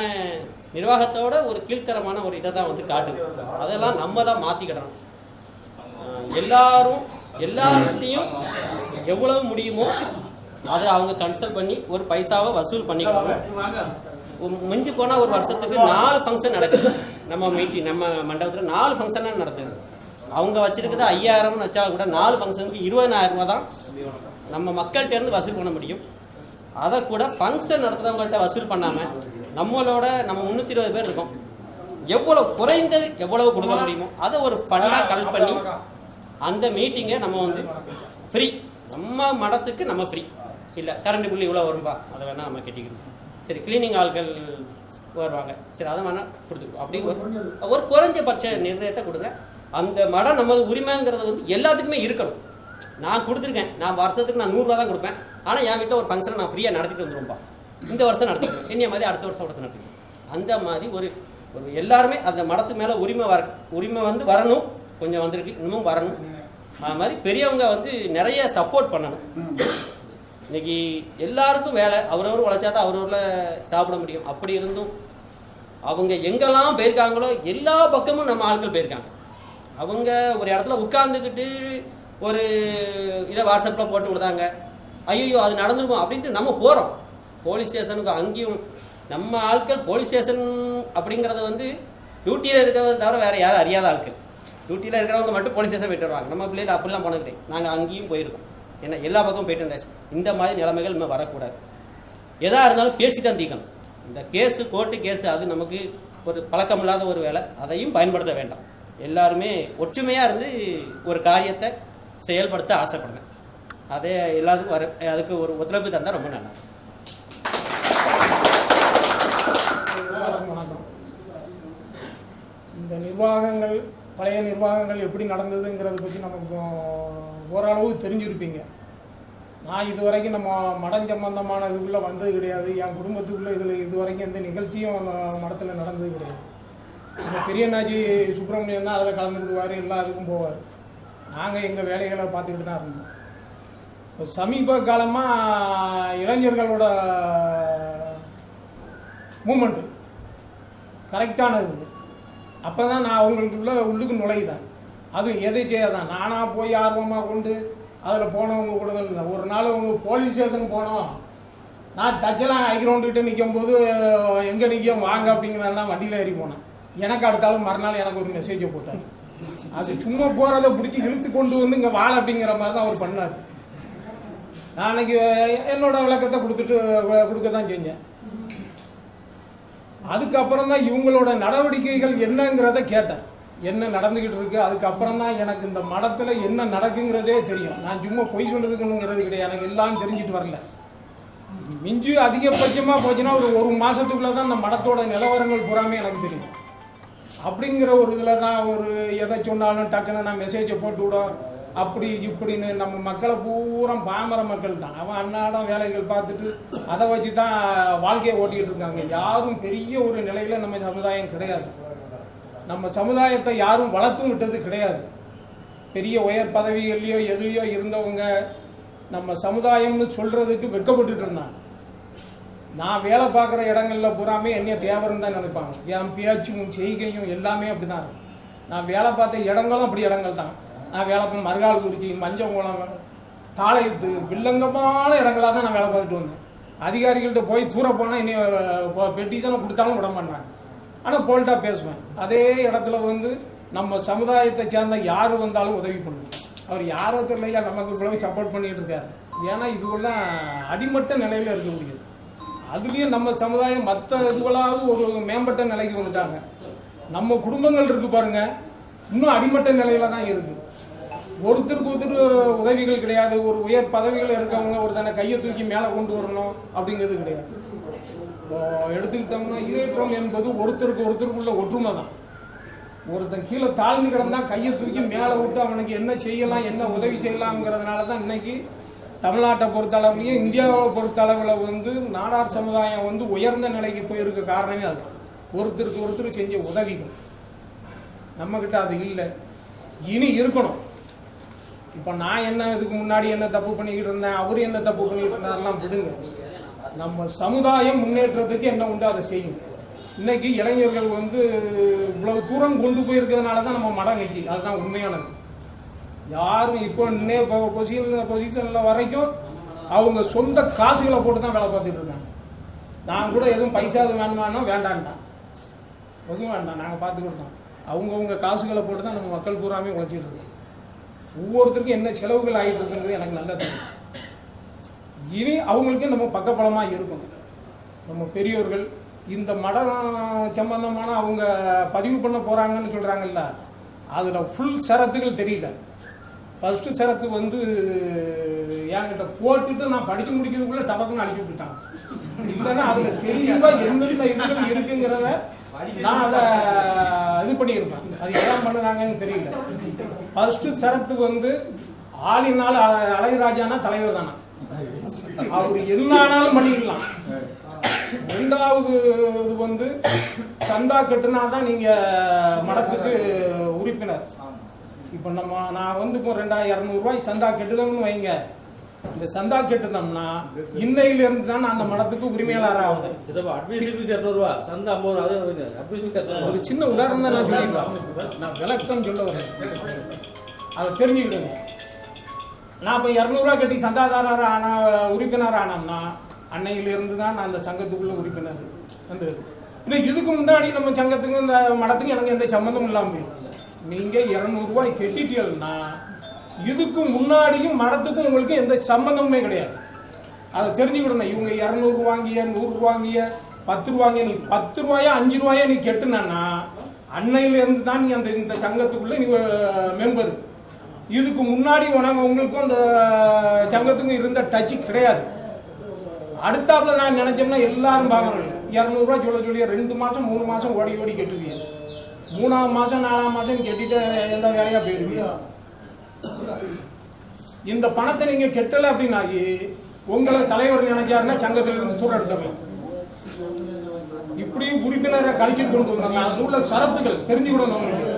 நிர்வாகத்தோட ஒரு கீழ்த்தரமான ஒரு இதை தான் வந்து காட்டுது. அதெல்லாம் நம்ம தான் மாற்றிக்கிடணும். எல்லார்ட்டையும் எவ்வளவு முடியுமோ அதை அவங்க கன்சல்ட் பண்ணி ஒரு பைசாவை வசூல் பண்ணிக்கலாம். மிஞ்சி போனால் ஒரு வருஷத்துக்கு 4 ஃபங்க்ஷன் நடக்குது. நம்ம மண்டபத்தில் 4 ஃபங்க்ஷனாக நடக்குது. அவங்க வச்சிருக்கிறது 5000 வச்சா கூட 4 ஃபங்க்ஷனுக்கு 20000 ரூபா தான் நம்ம மக்கள்கிட்டேருந்து வசூல் பண்ண முடியும். அதை கூட ஃபங்க்ஷன் நடத்துகிறவங்கள்ட்ட வசூல் பண்ணாமல் நம்ம 320 பேர் இருக்கோம், குறைந்தது எவ்வளவு கொடுக்க முடியுமோ அதை ஒரு ஃபண்டாக கலெக்ட் பண்ணி அந்த மீட்டிங்கை நம்ம வந்து ஃப்ரீ, நம்ம மடத்துக்கு நம்ம ஃப்ரீ. இல்லை கரண்ட் பில் இவ்வளோ வரும்பா, அதை வேணால் நம்ம கட்டிக்கணும். சரி, கிளீனிங் ஆட்கள் வருவாங்க, சரி அதை வேணால் கொடுத்துருக்கோம். அப்படி ஒரு குறைஞ்சபட்ச நிர்ணயத்தை கொடுங்க. அந்த மடம் நமது உரிமைங்கிறது வந்து எல்லாத்துக்குமே இருக்கணும். நான் கொடுத்துருக்கேன், நான் வருஷத்துக்கு நான் 100 ரூபா தான் கொடுப்பேன். ஆனால் என் வீட்டில் ஒரு ஃபங்க்ஷனை நான் ஃப்ரீயாக நடத்திட்டு வந்துடும்பா. இந்த வருஷம் நடத்திக்கிறேன், என்னைய மாதிரி அடுத்த வருஷம் கூட நடத்திக்கிறேன். அந்த மாதிரி ஒரு எல்லாருமே அந்த மடத்து மேலே உரிமை வந்து வரணும். கொஞ்சம் வந்திருக்கு, இன்னமும் வரணும். அது மாதிரி பெரியவங்க வந்து நிறைய சப்போர்ட் பண்ணணும். இன்னைக்கு எல்லாருக்கும் வேலை, அவரவர் உழைச்சா தான் அவரவரில் சாப்பிட முடியும். அப்படி இருந்தும் அவங்க எங்கெல்லாம் போயிருக்காங்களோ எல்லா பக்கமும் நம்ம ஆட்கள் போயிருக்காங்க. அவங்க ஒரு இடத்துல உட்கார்ந்துக்கிட்டு ஒரு இதை வாட்ஸ்அப்பில் போட்டு விடுதாங்க, ஐயோ அது நடந்துருக்கும் அப்படின்ட்டு நம்ம போகிறோம் போலீஸ் ஸ்டேஷனுக்கு. அங்கேயும் நம்ம ஆட்கள் போலீஸ் ஸ்டேஷன் அப்படிங்கிறத வந்து டியூட்டியில் இருக்கிறத தவிர வேறு யாரும் அறியாத ஆட்கள். டியூட்டியில் இருக்கிறவங்க மட்டும் போலீஸ் ஸ்டேஷன் போய்ட்டு வருவாங்க. நம்ம பிள்ளைகள் அப்படிலாம் போனது கிடையாது. நாங்கள் அங்கேயும் போயிருக்கோம். ஏன்னா எல்லா பக்கமும் போயிட்டு இருந்தாச்சு. இந்த மாதிரி நிலைமைகள் இன்னும் வரக்கூடாது. எதாக இருந்தாலும் பேசி தான் தீக்கணும். இந்த கேஸு கோர்ட்டு கேஸு அது நமக்கு ஒரு பழக்கமில்லாத ஒரு வேலை, அதையும் பயன்படுத்த வேண்டாம். எல்லாருமே ஒற்றுமையாக இருந்து ஒரு காரியத்தை செயல்படுத்த ஆசைப்படுறேன். அதே எல்லாத்துக்கும் அதுக்கு ஒரு ஒத்துழைப்பு தந்தால் ரொம்ப நல்லா. வணக்கம். இந்த நிர்வாகங்கள் பழைய நிர்வாகங்கள் எப்படி நடந்ததுங்கிறத பற்றி நமக்கு ஓரளவு தெரிஞ்சிருப்பீங்க. நான் இது வரைக்கும் நம்ம மடம் சம்பந்தமான இதுக்குள்ளே வந்தது கிடையாது. என் குடும்பத்துக்குள்ளே இதில் இது வரைக்கும் எந்த நிகழ்ச்சியும் மடத்தில் நடந்தது கிடையாது. இந்த பெரியண்ணாச்சி சுப்பிரமணியன் தான் அதில் கலந்துக்கிடுவார், எல்லா இதுக்கும் போவார். நாங்கள் எங்கள் வேலைகளை பார்த்துக்கிட்டு தான் இருந்தோம். இப்போ சமீப காலமாக இளைஞர்களோட மூமெண்ட்டு கரெக்டானது. அப்போ தான் நான் அவங்களுக்குள்ள உள்ளுக்கு நுழையுதான். அதுவும் எதேச்சையாக தான். நானாக போய் ஆர்வமாக கொண்டு அதில் போனவங்க கூட தான் இல்லை. ஒரு நாள் அவங்க போலீஸ் ஸ்டேஷன் போனோம். நான் தச்செல்லாம் ஹைக்ரவுண்டுக்கிட்ட நிற்கும் போது எங்கே நிற்கும் வாங்க அப்படிங்கிறதான் தான் வண்டியில் ஏறி போனேன். எனக்கு அடுத்தாலும் மறுநாள் எனக்கு ஒரு மெசேஜை போட்டார். அது சும்மா போகிறத பிடிச்சி இழுத்து கொண்டு வந்து இங்கே வாழ அப்படிங்கிற மாதிரி தான் அவர் பண்ணார். நான் அன்றைக்கி என்னோட விளக்கத்தை கொடுக்க தான் செஞ்சேன். அதுக்கப்புறம் தான் இவங்களோட நடவடிக்கைகள் என்னங்கிறத கேட்டேன். என்ன நடந்துக்கிட்டு இருக்கு. அதுக்கப்புறம் தான் எனக்கு இந்த மடத்தில் என்ன நடக்குங்கிறதே தெரியும். நான் சும்மா பொய் சொல்லுறதுக்குங்கிறது கிடையாது. எனக்கு எல்லாம் தெரிஞ்சுட்டு வரல. மிஞ்சி அதிகபட்சமாக போச்சுன்னா ஒரு மாதத்துக்குள்ளே தான் இந்த மடத்தோட நிலவரங்கள் பூராமே எனக்கு தெரியும். அப்படிங்கிற ஒரு இதில் தான் ஒரு எதை சொன்னாலும் டக்குன்னு நான் மெசேஜை போட்டு விடும் அப்படி இப்படின்னு. நம்ம மக்களை பூரா பாமர மக்கள் தான். அவன் அன்னாடம் வேலைகள் பார்த்துட்டு அதை வச்சு தான் வாழ்க்கையை ஓட்டிக்கிட்டு இருக்காங்க. யாரும் பெரிய ஒரு நிலையில் நம்ம சமுதாயம் கிடையாது. நம்ம சமுதாயத்தை யாரும் வளர்த்தும் விட்டது கிடையாது. பெரிய உயர் பதவிகள்லையோ எதுலையோ இருந்தவங்க நம்ம சமுதாயம்னு சொல்கிறதுக்கு வெட்கப்பட்டுட்டு இருந்தாங்க. நான் வேலை பார்க்குற இடங்களில் பூராமே என்னைய தேவருன்னு தான் நினைப்பாங்க. என் பேச்சும் செய்கையும் எல்லாமே அப்படி தான் இருக்கும். நான் வேலை பார்த்த இடங்களும் அப்படி இடங்கள் தான். நான் வேலை பார்க்க மறுகால் குறிச்சி, மஞ்சக்குளம், தாளையத்து, வில்லங்கமான இடங்களாக தான் நான் வேலை பார்த்துட்டு வந்தேன். அதிகாரிகள்கிட்ட போய் தூர போனால் என்னை பெட்டிஷனை கொடுத்தாலும் விட மாட்டாங்க. ஆனால் போல்ட்டாக பேசுவேன். அதே இடத்துல வந்து நம்ம சமுதாயத்தை சேர்ந்த யார் வந்தாலும் உதவி பண்ணுவோம். அவர் யாரோ தெரியலையா நமக்கு இவ்வளவு சப்போர்ட் பண்ணிகிட்டு இருக்காரு. ஏன்னா இதுவெல்லாம் அடிமட்ட நிலையில் இருக்க முடியாது. அதுலேயும் நம்ம சமுதாயம் மற்ற இதுவளாவது ஒரு மேம்பட்ட நிலைக்கு வந்துட்டாங்க. நம்ம குடும்பங்கள் இருக்குது பாருங்கள், இன்னும் அடிமட்ட நிலையில தான் இருக்குது. ஒருத்தருக்கு ஒருத்தர் உதவிகள் கிடையாது. ஒரு உயர் பதவிகள் இருக்கவங்க ஒரு தன்னை கையை தூக்கி மேலே கொண்டு வரணும் அப்படிங்கிறது கிடையாது. எடுத்துக்கிட்டோம்னா ஈரேற்றம் என்பது ஒருத்தருக்குள்ள ஒற்றுமை தான். ஒருத்தன் கீழே தாழ்ந்து கிடந்தால் கையை தூக்கி மேலே விட்டு அவனுக்கு என்ன செய்யலாம், என்ன உதவி செய்யலாம்ங்கிறதுனால தான் இன்னைக்கு தமிழ்நாட்டை பொறுத்தளவுலையும் இந்தியாவை பொறுத்தளவில் வந்து நாடார் சமுதாயம் வந்து உயர்ந்த நிலைக்கு போயிருக்க காரணமே அது. ஒருத்தருக்கு ஒருத்தர் செஞ்ச உதவிகள். நம்மக்கிட்ட அது இல்லை, இனி இருக்கணும். இப்போ நான் என்ன இதுக்கு முன்னாடி என்ன தப்பு பண்ணிக்கிட்டு இருந்தேன், அவர் என்ன தப்பு பண்ணிக்கிட்டு இருந்தாரெல்லாம் விடுங்க. நம்ம சமுதாயம் முன்னேற்றத்துக்கு என்ன உண்டு அதை செய்யும். இன்னைக்கு இளைஞர்கள் வந்து இவ்வளவு தூரம் கொண்டு போயிருக்கிறதுனால தான் நம்ம மடம் நிற்கி. அதுதான் உண்மையானது. யாரும் இப்போ இன்னே பொசிஷனில் வரைக்கும் அவங்க சொந்த காசுகளை போட்டு தான் வேலை பார்த்துட்டு இருக்காங்க. நான் கூட எதுவும் பைசா எதுவும் வேணுமானா வேண்டான்ட்டான், எதுவும் வேண்டாம், நாங்கள் பார்த்து கொடுத்தோம். அவங்கவுங்க காசுகளை போட்டு தான் நம்ம மக்கள் பூராமே உழைச்சிட்டு இருக்கோம். ஒவ்வொருத்தருக்கும் என்ன செலவுகள் ஆகிட்டு இருக்குங்கிறது எனக்கு நல்லா தெரியும். இனி அவங்களுக்கு நம்ம பக்கபலமாக இருக்கணும். நம்ம பெரியோர்கள் இந்த மடம் சம்பந்தமான அவங்க பதிவு பண்ண போகிறாங்கன்னு சொல்கிறாங்கல்ல, அதில் ஃபுல் சரத்துகள் தெரியல. ஃபஸ்ட்டு சரத்து வந்து என்கிட்ட போட்டுட்டு நான் படித்து முடிக்கிறதுக்குள்ளே டபக்குன்னு அடிச்சு விட்டுட்டாங்க. இல்லைன்னா அதில் தெளிவாக என்னென்ன இதுகள் இருக்குங்கிறத நான் அதை இது பண்ணியிருப்பேன். அது எல்லாம் பண்ணுறாங்கன்னு தெரியல. ஃபஸ்ட்டு சரத்து வந்து ஆளினால் அழகுராஜானா தலைவர் தானா, அவர் என்ன ஆனாலும் பண்ணிக்கலாம். ரெண்டாவது இது வந்து சந்தா கட்டுனா தான் நீங்கள் மடத்துக்கு உறுப்பினர். இப்போ நான் வந்து இப்போ 2200 ரூபாய் சந்தா கட்டுதோம்னு வைங்க, இந்த சந்தா கேட்டுனோம்னா இன்னையிலிருந்து தான் அந்த மடத்துக்கு உரிமையாளர் ஆகுது. ஒரு சின்ன உதாரணம் தான் நான் சொல்லிடுவேன், நான் விளக்கம் சொல்ல வரேன், அதை தெரிஞ்சுக்கிடுங்க. நான் இப்போ 200 ரூபா கட்டி சந்தாதாரர் ஆன உறுப்பினர் ஆனோம்னா அன்னையிலிருந்து தான் நான் அந்த சங்கத்துக்குள்ள உறுப்பினர் வந்து. இல்லை இதுக்கு முன்னாடி நம்ம சங்கத்துக்கும் இந்த மடத்துக்கும் எனக்கு எந்த சம்மந்தமும் இல்லாமல் போயிருக்கு. நீங்கள் 200 ரூபாய் கட்டிட்டீங்கன்னா இதுக்கு முன்னாடியும் மடத்துக்கும் உங்களுக்கு எந்த சம்பந்தமுமே கிடையாது. அதை தெரிஞ்சுக்கிடணும். இவங்க 200 வாங்கிய 100 வாங்கிய 10 ரூபாங்கிய நீ 10 ரூபாயா 5 ரூபாயா நீ கெட்டுனா அன்னையிலேருந்து தான் நீ அந்த இந்த சங்கத்துக்குள்ள நீ மெம்பர். இதுக்கு முன்னாடி உங்களுக்கும் அந்த சங்கத்துக்கும் இருந்த டச்சு கிடையாது. அடுத்தாப்புல நான் நினைச்சோம்னா எல்லாரும் பார்க்குறோம் 200 ரூபா சொல்லி 2 மாதம் 3 மாதம் ஓடி கெட்டுவீங்க. 3ஆம் மாதம் 4ஆம் மாதம் கெட்டிட்டு எந்த வேலையா போயிருவீங்க. இந்த பணத்தை நீங்க கெட்டல அப்படின்னாகி உங்களை தலைவர் நினைச்சாருன்னா சங்கத்திலிருந்து தூர எடுத்துடலாம். இப்படி உறுப்பினரை கழிச்சு கொண்டு வந்தாங்க. அது உள்ள சரத்துகள் தெரிஞ்சுக்கிடணும் உங்களுக்கு.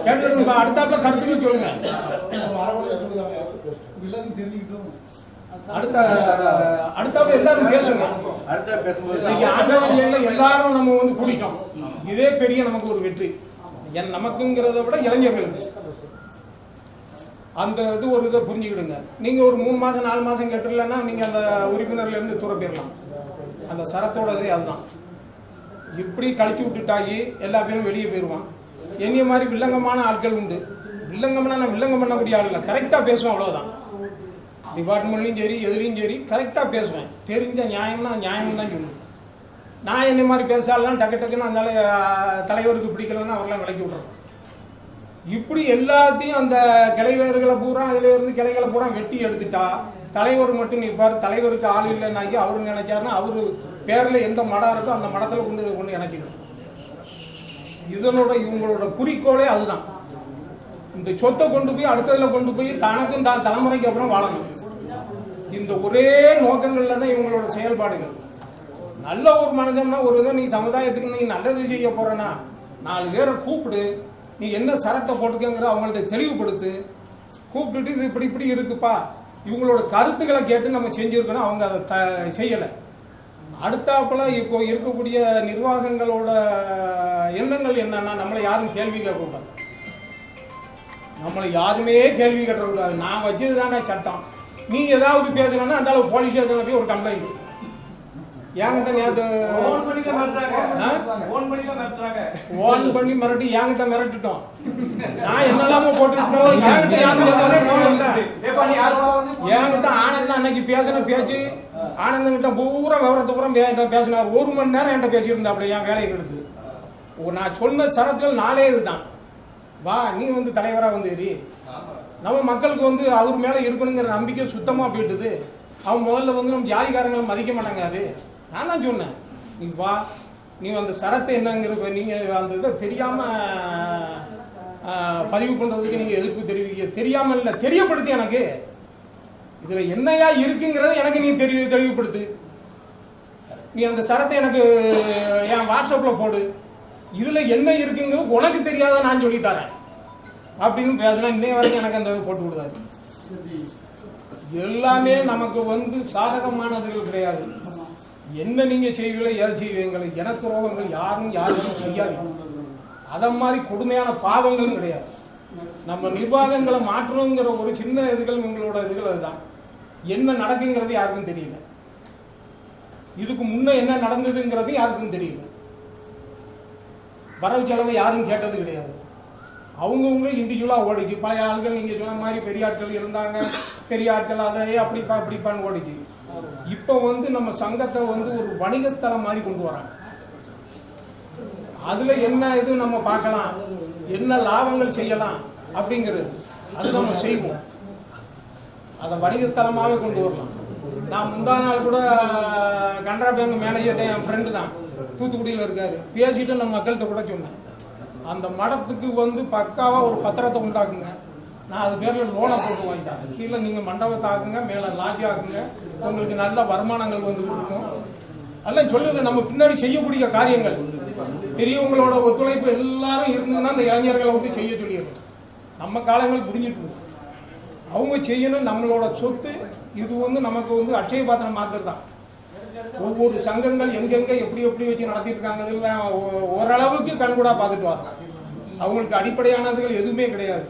கேட்டு அடுத்தாப்புல கருத்துக்கள் சொல்லுங்க. அடுத்தாப்புல எல்லாரும் பேசுங்க. எல்லாரும் நம்ம வந்து கூட்டிட்டோம். இதே பெரிய நமக்கு ஒரு வெற்றி. நமக்குங்கிறத விட இளைஞர்களுக்கு அந்த இது ஒரு இதை புரிஞ்சுக்கிடுங்க. நீங்க ஒரு 3 மாசம் 4 மாசம் கெட்டலன்னா நீங்க அந்த உறுப்பினர்ல இருந்து தூர போயிடலாம். அந்த சரத்தோட இதே அதுதான். இப்படி கழிச்சு விட்டுட்டாகி எல்லா பேரும் வெளியே போயிடுவான். என்னைய மாதிரி வில்லங்கமான ஆட்கள் உண்டு. வில்லங்கம்னா நான் வில்லங்கம் பண்ணக்கூடிய ஆள் இல்லை, கரெக்டாக பேசுவேன், அவ்வளோதான். டிபார்ட்மெண்ட்லையும் சரி எதுலேயும் சரி கரெக்டாக பேசுவேன். தெரிஞ்ச நியாயம்னா நியாயம் தான் சொல்லுவேன். நான் என்ன மாதிரி பேசாலாம் டக்குன்னு அந்த தலைவருக்கு பிடிக்கலன்னா அவரெல்லாம் விலக்கி விட்றேன். இப்படி எல்லாத்தையும் அந்த கிளைவேர்களை பூரா அதில் இருந்து கிளைகளை பூரா வெட்டி எடுத்துட்டா தலைவர் மட்டும் நிற்பார். தலைவருக்கு ஆள் இல்லைன்னாக்கி அவரு நினைச்சாருன்னா அவரு பேரில் எந்த மடம் இருக்கோ அந்த மடத்தில் கொண்டு இணைச்சிக்கணும். இதனோட இவங்களோட குறிக்கோளே அதுதான். இந்த சொத்தை கொண்டு போய் அடுத்ததில் கொண்டு போய் தனக்கும் தான் தலைமுறைக்கு அப்புறம் வாழணும். இந்த ஒரே நோக்கங்கள்ல தான் இவங்களோட செயல்பாடுகள். நல்ல ஒரு மனுஷம்னா ஒரு இதை நீ சமுதாயத்துக்கு நீ நல்லது செய்ய போறேன்னா 4 பேரை கூப்பிடு, நீ என்ன சரத்தை போட்டுக்கங்கிற அவங்கள்ட்ட தெளிவுபடுத்து. கூப்பிட்டுட்டு இது இப்படி இப்படி இருக்குப்பா, இவங்களோட கருத்துக்களை கேட்டு நம்ம செஞ்சுருக்கணும். அவங்க அதை செய்யலை. அடுத்தாப்புல இப்போ இருக்கக்கூடிய நிர்வாகங்களோட எண்ணங்கள் என்னன்னா நம்மளை யாரும் கேள்வி கேட்கக்கூடாது. நம்மளை யாருமே கேள்வி கேட்டக்கூடாது. நான் வச்சது தானே சட்டம். நீ ஏதாவது பேசணும்னா அந்த அளவு போலீஸ் ஸ்டேஷன்ல போய் ஒரு கம்ப்ளைண்ட் என்கிட்ட நேற்று ஓன் பண்ணி மிரட்டி என்கிட்ட மிரட்டிட்டோம். நான் என்னெல்லாமோ போட்டுட்டோம். என்கிட்ட யாரும் என்கிட்ட ஆனந்த் அன்னைக்கு பேசின பேச்சு ஆனந்தங்கிட்ட பூரா விவரத்தை பூரா பேசினார். 1 மணி நேரம் என்கிட்ட பேசியிருந்தாப்புல என் வேலையை எடுத்து. நான் சொன்ன சரத்துகள் 4 இதுதான். வா நீ வந்து தலைவராக வந்து ஏறி நம்ம மக்களுக்கு வந்து அவர் மேலே இருக்கணுங்கிற நம்பிக்கை சுத்தமாக போயிட்டுது. அவன் முதல்ல வந்து நம்ம ஜாதிகாரங்களை மதிக்க மாட்டாங்காரு. நான் தான் சொன்னேன், நீ வா, நீ அந்த சரத்தை என்னங்கிறது நீங்கள் அந்த இதை தெரியாமல் பதிவு பண்ணுறதுக்கு நீங்கள் எதிர்ப்பு தெரிவிக்க தெரியாமல் இல்லை, தெரியப்படுத்து. எனக்கு இதில் என்னையா இருக்குங்கிறத எனக்கு நீ தெளிவுபடுத்து. நீ அந்த சரத்தை எனக்கு என் வாட்ஸ்அப்பில் போடு. இதில் என்ன இருக்குங்கிறது உனக்கு தெரியாத நான் சொல்லித்தரேன் அப்படின்னு பேசினா இன்னைய வரைக்கும் எனக்கு அந்த போட்டு விடுதாரு. எல்லாமே நமக்கு வந்து சாதகமானதுகள் கிடையாது. என்ன நீங்கள் செய்வீங்களோ ஏது செய்வீங்களோ இனத்துரோகங்கள் யாருக்கும் செய்யாது. அதை மாதிரி கொடுமையான பாவங்களும் கிடையாது. நம்ம நிர்வாகங்களை மாற்றணுங்கிற ஒரு சின்ன இதுகள் உங்களோட இதுகள் அதுதான். என்ன நடக்குங்கிறது யாருக்கும் தெரியல. இதுக்கு முன்ன என்ன நடந்ததுங்கிறது யாருக்கும் தெரியல. வரவு செலவை யாரும் கேட்டது கிடையாது. அவங்கவுங்க இண்டிவிஜுவலாக ஓடிச்சு. பழைய ஆட்கள் நீங்கள் சொன்ன மாதிரி பெரிய ஆட்கள் இருந்தாங்க, பெரிய ஆட்கள் அதை அப்படிப்பான்னு ஓடிச்சு. இப்போ வந்து நம்ம சங்கத்தை வந்து ஒரு வணிகஸ்தலம் மாதிரி கொண்டு வராங்க. அதில் என்ன இது நம்ம பார்க்கலாம், என்ன லாபங்கள் செய்யலாம் அப்படிங்கிறது அது நம்ம செய்வோம். அதை வணிகஸ்தலமாகவே கொண்டு வரலாம். நான் முந்தா நாள் கூட கனரா பேங்க் மேனேஜர் என் ஃப்ரெண்டு தான், தூத்துக்குடியில் இருக்காரு. பேசிட்டு நம்ம மக்கள்கிட்ட கூட சொன்னேன், அந்த மடத்துக்கு வந்து பக்காவாக ஒரு பத்திரத்தை உண்டாக்குங்க. நான் அது பேரில் லோனை போட்டு வாங்கிட்டேன். கீழே நீங்கள் மண்டபத்தை ஆக்குங்க, மேலே லாட்ஜ் ஆக்குங்க, உங்களுக்கு நல்ல வருமானங்கள் வந்துக்கிட்டு இருக்கும். எல்லாம் சொல்லுது நம்ம பின்னாடி செய்யக்கூடிய காரியங்கள். பெரியவங்களோட ஒத்துழைப்பு எல்லாரும் இருந்ததுன்னா அந்த இளைஞர்களை விட்டு செய்ய சொல்லிடணும். நம்ம காலங்கள் முடிஞ்சிட்டு இருக்கு. அவங்க செய்யணும். நம்மளோட சொத்து இது நமக்கு அட்சய பாத்திரம் மாத்திரம் தான். ஒவ்வொரு சங்கங்கள் எங்கெங்க எப்படி எப்படி வச்சு நடத்திருக்காங்க ஓரளவுக்கு கண்கூடா பார்த்துட்டு வரலாம். அவங்களுக்கு அடிப்படையானதுகள் எதுவுமே கிடையாது.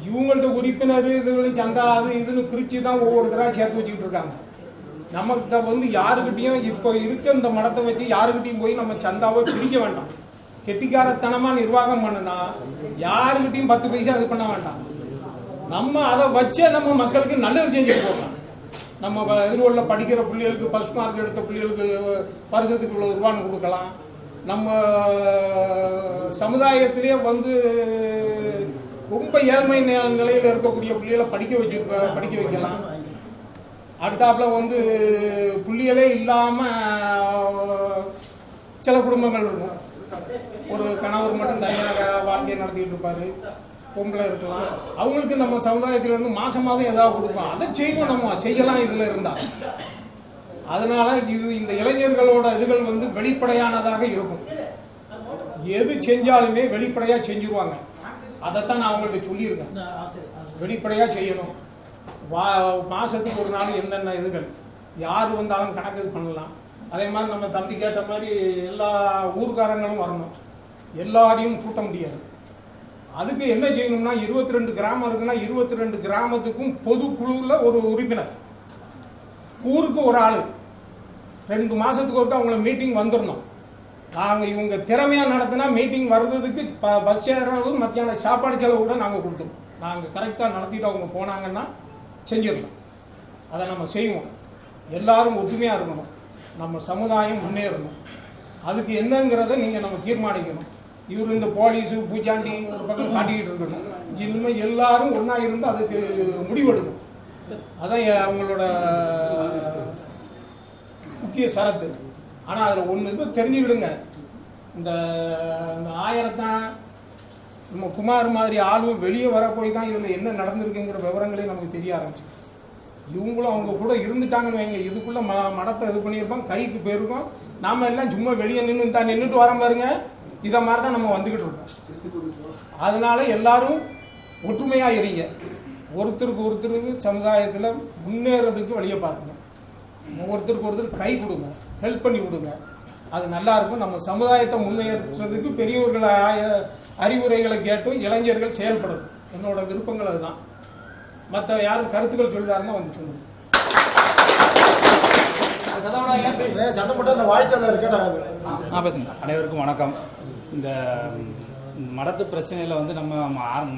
இவங்கள்ட்ட உறுப்பினர் இதுகளை சந்தா அது இதுன்னு பிரித்து தான் ஒவ்வொருத்தராக சேர்த்து வச்சுக்கிட்டு இருக்காங்க. நம்மகிட்ட யாருக்கிட்டையும் இப்போ இருக்க இந்த மடத்தை வச்சு யாருக்கிட்டையும் போய் நம்ம சந்தாவை பிரிக்க வேண்டாம். கெட்டிக்காரத்தனமாக நிர்வாகம் பண்ணுனா யாருக்கிட்டையும் 10 பைசா இது பண்ண வேண்டாம். நம்ம அதை வச்சே நம்ம மக்களுக்கு நல்லது செஞ்சுட்டு போகலாம். நம்ம இதில் உள்ள படிக்கிற பிள்ளைகளுக்கு ஃபர்ஸ்ட் மார்க் எடுத்த பிள்ளைகளுக்கு வருஷத்துக்கு இவ்வளோ ரூபான்னு கொடுக்கலாம். நம்ம சமுதாயத்திலே ரொம்ப ஏழ்மை நிலையில் இருக்கக்கூடிய பிள்ளைகளை படிக்க வைக்கலாம். அடுத்தாப்புல புள்ளிகளே இல்லாமல் சில குடும்பங்கள் இருக்கும். ஒரு கணவர் மட்டும் தனியாக வாழ்க்கையை நடத்திக்கிட்டு இருப்பார், பொம்பளை இருக்கலாம். அவங்களுக்கு நம்ம சமுதாயத்திலிருந்து மாதம் ஏதாவது கொடுப்போம். அதை செய்வோம், நம்ம செய்யலாம் இதில் இருந்தால். அதனால இந்த இளைஞர்களோட இதுகள் வெளிப்படையானதாக இருக்கும். எது செஞ்சாலுமே வெளிப்படையாக செஞ்சுருவாங்க. அதைத்தான் நான் அவங்கள்ட்ட சொல்லியிருக்கேன். வெளிப்படையாக செய்யணும். மாதத்துக்கு ஒரு நாள் என்னென்ன இதுகள் யார் வந்தாலும் கணக்கு இது பண்ணலாம். அதே மாதிரி நம்ம தம்பி கேட்ட மாதிரி எல்லா ஊர்காரங்களும் வரணும். எல்லாரையும் கூட்ட முடியாது. அதுக்கு என்ன செய்யணும்னா 22 கிராமம் இருக்குன்னா 22 கிராமத்துக்கும் பொதுக்குழுவில் ஒரு உறுப்பினர், ஊருக்கு ஒரு ஆள், 2 மாதத்துக்கு ஒருக்கா அவங்கள மீட்டிங் வந்துடணும். நாங்கள் இவங்க திறமையாக நடத்தினா மீட்டிங் வர்றதுக்கு பஸ் செலவு மத்தியான சாப்பாடு செலவு கூட நாங்கள் கொடுத்துருவோம். நாங்கள் கரெக்டாக நடத்திட்டு அவங்க போனாங்கன்னா செஞ்சிடலாம். அதை நம்ம செய்வோம். எல்லாரும் ஒத்துமையாக இருக்கணும். நம்ம சமுதாயம் முன்னேறணும். அதுக்கு என்னங்கிறத நம்ம தீர்மானிக்கணும். இவர் இந்த போலீஸு பூச்சாண்டி ஒரு பக்கம் காட்டிக்கிட்டு இருக்கணும். இனிமேல் எல்லாரும் ஒன்றா இருந்து அதுக்கு முடிவெடுக்கணும். அதான் அவங்களோட முக்கிய சரத்து. ஆனால் அதில் ஒன்று இது தெரிஞ்சுக்கிடுங்க. இந்த 1000 நம்ம குமார் மாதிரி ஆளும் வெளியே வர போய் தான் இதில் என்ன நடந்திருக்குங்கிற விவரங்களே நமக்கு தெரிய ஆரம்பிச்சு. இவங்களும் அவங்க கூட இருந்துட்டாங்கன்னு வைங்க, இதுக்குள்ளே மடத்தை இது பண்ணியிருப்போம், கைக்கு போயிருக்கோம். நாம் எல்லாம் சும்மா வெளியே நின்றுட்டு வர பாருங்க. இதை மாதிரி தான் நம்ம வந்துக்கிட்டு இருக்கோம். அதனால எல்லாரும் ஒற்றுமையாக இருங்க. ஒருத்தருக்கு சமுதாயத்தில் முன்னேறதுக்கு வழியை பாருங்க. ஒருத்தருக்கு ஒருத்தர் கை கொடுங்க, ஹெல்ப் பண்ணி கொடுங்க. அது நல்லா இருக்கும். நம்ம சமுதாயத்தை முன்னேற்றதுக்கு பெரியவர்கள் அறிவுரைகளை கேட்டும் இளைஞர்கள் செயல்படணும். என்னோட விருப்பங்கள் அதுதான். மற்ற யாரும் கருத்துக்கள் சொல்லிதாருன்னா சொல்லுங்க. அனைவருக்கும் வணக்கம். இந்த மடத்து பிரச்சனையில் நம்ம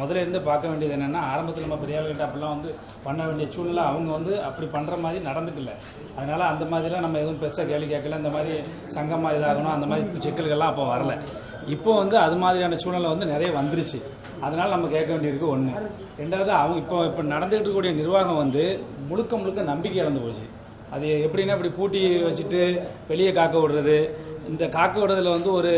முதல்ல இருந்து பார்க்க வேண்டியது என்னென்னா, ஆரம்பத்தில் நம்ம பெரியாள்கிட்ட அப்படிலாம் பண்ண வேண்டிய சூழ்நிலை அவங்க அப்படி பண்ணுற மாதிரி நடந்துக்கல. அதனால் அந்த மாதிரிலாம் நம்ம எதுவும் பெருசாக கேள்வி கேட்கல. இந்த மாதிரி சங்கமாக இதாகணும் அந்த மாதிரி சிக்கல்கள்லாம் அப்போ வரல. இப்போ அது மாதிரியான சூழ்நிலை நிறைய வந்துருச்சு. அதனால் நம்ம கேட்க வேண்டியிருக்கு ஒன்று. ரெண்டாவது அவங்க இப்போ நடந்துகிட்டு இருக்கக்கூடிய நிர்வாகம் முழுக்க நம்பிக்கை இழந்து போச்சு. அது எப்படின்னா இப்படி பூட்டி வச்சுட்டு வெளியே காக்க விடுறது, இந்த காக்க விடுறதுல ஒரு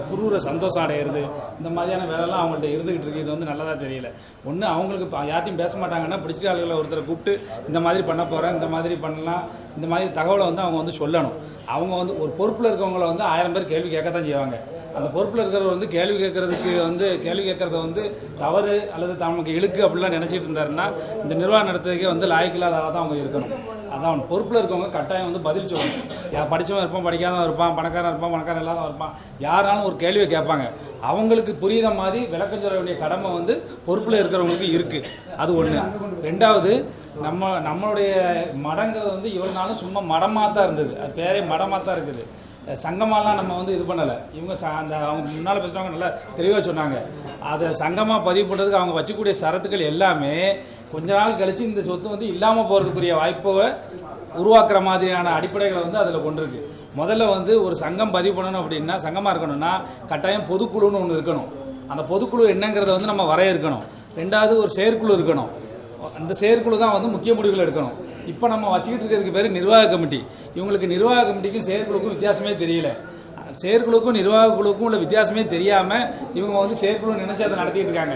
குரூர சந்தோஷம் அடையிறது, இந்த மாதிரியான வேலைலாம் அவங்கள்ட்ட இருந்துகிட்டு இருக்கு. இது நல்லதாக தெரியல. ஒன்று அவங்களுக்கு யார்ட்டையும் பேச மாட்டாங்கன்னா பிடிச்ச ஆளுகளை ஒருத்தரை கூப்பிட்டு இந்த மாதிரி பண்ண போகிறேன், இந்த மாதிரி பண்ணலாம், இந்த மாதிரி தகவலை அவங்க சொல்லணும். அவங்க ஒரு பொறுப்பில் இருக்கவங்கள 1000 பேர் கேள்வி கேட்கத்தான் செய்வாங்க. அந்த பொறுப்பில் இருக்கிறவர் கேள்வி கேட்கறதுக்கு கேள்வி கேட்கறத தவறு அல்லது நமக்கு இழுக்கு அப்படிலாம் நினச்சிட்டு இருந்தாருன்னா இந்த நிர்வாகம் நடத்துறதுக்கே லாய்க்கில்லாத தான் அவங்க இருக்கணும். அதான் பொறுப்பில் இருக்கவங்க கட்டாயம் பதில் சொல்லணும். படித்தவன் இருப்பான், படிக்காதவன் இருப்பான், பணக்காரன் இருப்பான், பணக்காரன் இல்லாதவன் இருப்பான், யாராலும் ஒரு கேள்வியை கேட்பாங்க. அவங்களுக்கு புரியுற மாதிரி விளக்கம் சொல்ல வேண்டிய கடமை பொறுப்பில் இருக்கிறவங்களுக்கு இருக்குது. அது ஒன்று. ரெண்டாவது, நம்மளுடைய மடங்கிறது இவ்வளோ நாளும் சும்மா மடமாக தான் இருந்தது. அது பேரே மடமாக தான் இருக்குது. சங்கமாலாம் நம்ம இது பண்ணலை. இவங்க அவங்க முன்னால் பேசுகிறவங்க நல்லா தெளிவாக சொன்னாங்க. அதை சங்கமாக பதிவு பண்ணுறதுக்கு அவங்க வச்சுக்கூடிய சரத்துக்கள் எல்லாமே கொஞ்ச நாள் கழித்து இந்த சொத்து இல்லாமல் போகிறதுக்குரிய வாய்ப்பை உருவாக்குற மாதிரியான அடிப்படைகளை அதில் கொண்டிருக்கு. முதல்ல ஒரு சங்கம் பதிவு பண்ணணும் அப்படின்னா, சங்கமாக இருக்கணும்னா கட்டாயம் பொதுக்குழுன்னு ஒன்று இருக்கணும். அந்த பொதுக்குழு என்னங்கிறத நம்ம வரையறுக்கணும். ரெண்டாவது, ஒரு செயற்குழு இருக்கணும். அந்த செயற்குழு தான் முக்கிய முடிவுகள் எடுக்கணும். இப்போ நம்ம வச்சுக்கிட்டு இருக்கிறதுக்கு பேர் நிர்வாக கமிட்டி. இவங்களுக்கு நிர்வாக கமிட்டிக்கும் செயற்குழுக்கும் வித்தியாசமே தெரியல. செயற்குழுக்கும் நிர்வாக குழுக்கும் உள்ள வித்தியாசமே தெரியாமல் இவங்க செயற்குழு நினைச்சு அதை நடத்திட்டு இருக்காங்க.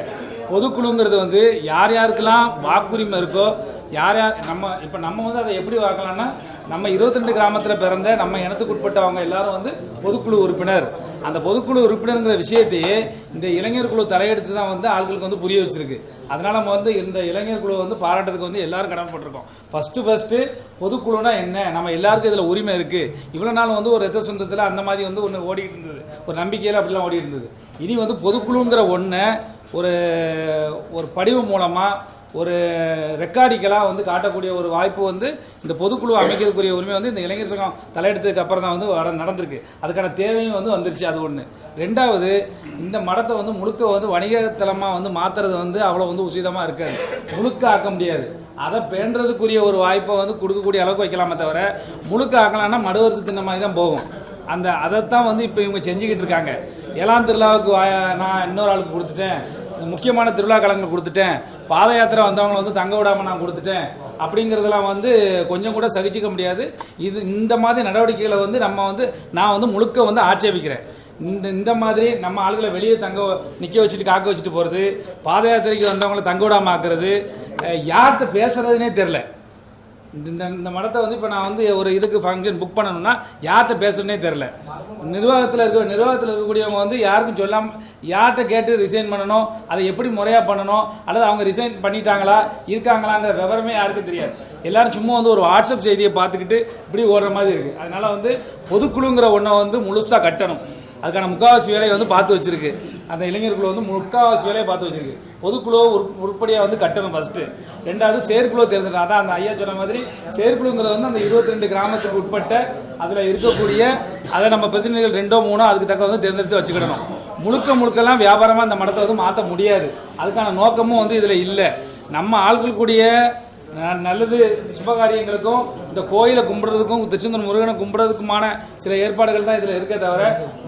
பொதுக்குழுங்கிறது யார் யாருக்கெல்லாம் வாக்குரிமை இருக்கோ, யார் நம்ம இப்போ நம்ம அதை எப்படி பார்க்கலாம்னா, நம்ம 22 கிராமத்தில் பிறந்த நம்ம இனத்துக்கு உட்பட்டவங்க எல்லாரும் வந்து பொதுக்குழு உறுப்பினர். அந்த பொதுக்குழு உறுப்பினருங்கிற விஷயத்தையே இந்த இளைஞர் குழு தலையெடுத்து தான் வந்து ஆட்களுக்கு வந்து புரிய வச்சிருக்கு. அதனால நம்ம வந்து இந்த இளைஞர் குழு வந்து பாராட்டுறதுக்கு வந்து எல்லாரும் கடமைப்பட்டிருக்கோம். ஃபர்ஸ்ட் பொதுக்குழுனா என்ன, நம்ம எல்லாருக்கும் இதில் உரிமை இருக்கு. இவ்வளோ நாள் வந்து ஒரு ரத்த சொந்தத்தில் அந்த மாதிரி வந்து ஒன்று ஓடிட்டு இருந்தது, ஒரு நம்பிக்கையில் அப்படிலாம் ஓடிட்டு இருந்தது. இனி வந்து பொதுக்குழுங்கிற ஒன்றை ஒரு படிவு மூலமாக ஒரு ரெக்கார்டிக்கலாக வந்து காட்டக்கூடிய ஒரு வாய்ப்பு வந்து இந்த பொதுக்குழு அமைக்கிறதுக்குரிய உரிமை வந்து இந்த இளைஞர் சங்கம் தலையெடுத்ததுக்கு அப்புறம் தான் வந்து நடந்திருக்கு. அதுக்கான தேவையும் வந்து வந்துருச்சு. அது ஒன்று. ரெண்டாவது, இந்த மடத்தை வந்து முழுக்க வந்து வணிகத்தலமாக வந்து மாற்றுறது வந்து அவ்வளோ வந்து உசிதமாக இருக்காது, முழுக்க ஆக்க முடியாது. அதை பேண்டுறதுக்குரிய ஒரு வாய்ப்பை வந்து கொடுக்கக்கூடிய அளவுக்கு வைக்கலாமே தவிர முழுக்க ஆக்கலாம்னா மடுவறுத்து தின்ன மாதிரி தான் போகும். அதைத்தான் வந்து இப்போ இவங்க செஞ்சுக்கிட்டு இருக்காங்க. 7ஆம் திருவிழாவுக்கு நான் இன்னொரு ஆளுக்கு கொடுத்துட்டேன், முக்கியமான திருவிழா காலங்கள் கொடுத்துட்டேன், பாத யாத்திரை வந்தவங்களை வந்து தங்க விடாமல் நான் கொடுத்துட்டேன் அப்படிங்கிறதெல்லாம் வந்து கொஞ்சம் கூட சகிச்சிக்க முடியாது. இந்த மாதிரி நடவடிக்கைகளை வந்து நான் வந்து முழுக்க வந்து ஆட்சேபிக்கிறேன். இந்த மாதிரி நம்ம ஆளுகளை வெளியே நிற்க வச்சுட்டு காக்க வச்சுட்டு போகிறது, பாத யாத்திரைக்கு வந்தவங்களை தங்க விடாமல் ஆக்குறது, யார்கிட்ட பேசுறதுனே தெரில. இந்த மடத்தை வந்து இப்போ நான் வந்து ஒரு இதுக்கு ஃபங்க்ஷன் புக் பண்ணணும்னா யார்கிட்ட பேசணுன்னே தெரில. நிர்வாகத்தில் இருக்கக்கூடியவங்க வந்து யாருக்கும் சொல்லாமல் யார்கிட்ட கேட்டு ரிசைன் பண்ணணும், அதை எப்படி முறையாக பண்ணணும், அல்லது அவங்க ரிசைன் பண்ணிட்டாங்களா இருக்காங்களாங்கிற விவரமே யாருக்கும் தெரியாது. எல்லாரும் சும்மா வந்து ஒரு வாட்ஸ்அப் செய்தியை பார்த்துக்கிட்டு இப்படி ஓடுற மாதிரி இருக்குது. அதனால் வந்து பொதுக்குழுங்கிற ஒன்றை வந்து முழுசாக கட்டணும். அதுக்கான முக்கால்வாசி வேலையை வந்து பார்த்து வச்சுருக்கு. அந்த இளைஞர்குழு வந்து முக்கால்வாசி வேலையை பார்த்து வச்சுருக்கு. பொதுக்குழுவை உருப்படியாக வந்து கட்டணும் ஃபஸ்ட்டு. ரெண்டாவது செயற்குழுவை தேர்ந்தெடுக்கணும். அதான் அந்த ஐயா சொன்ன மாதிரி செயற்குழுங்கிறது வந்து அந்த 22 கிராமத்துக்கு உட்பட்ட அதில் இருக்கக்கூடிய அதை நம்ம பிரதிநிதிகள் 2ஓ 3ஓ அதுக்கு தக்க வந்து தேர்ந்தெடுத்து வச்சுக்கிடணும். முழுக்கெல்லாம் வியாபாரமாக அந்த மடத்தை வந்து மாற்ற முடியாது. அதுக்கான நோக்கமும் வந்து இதில் இல்லை. நம்ம ஆட்களுக்குடைய நல்லது சுபகாரியங்களுக்கும் இந்த கோயிலை கும்பிட்றதுக்கும் திருச்செந்தூர் முருகனை கும்பிட்றதுக்குமான சில ஏற்பாடுகள் தான் இதில் இருக்க தவிர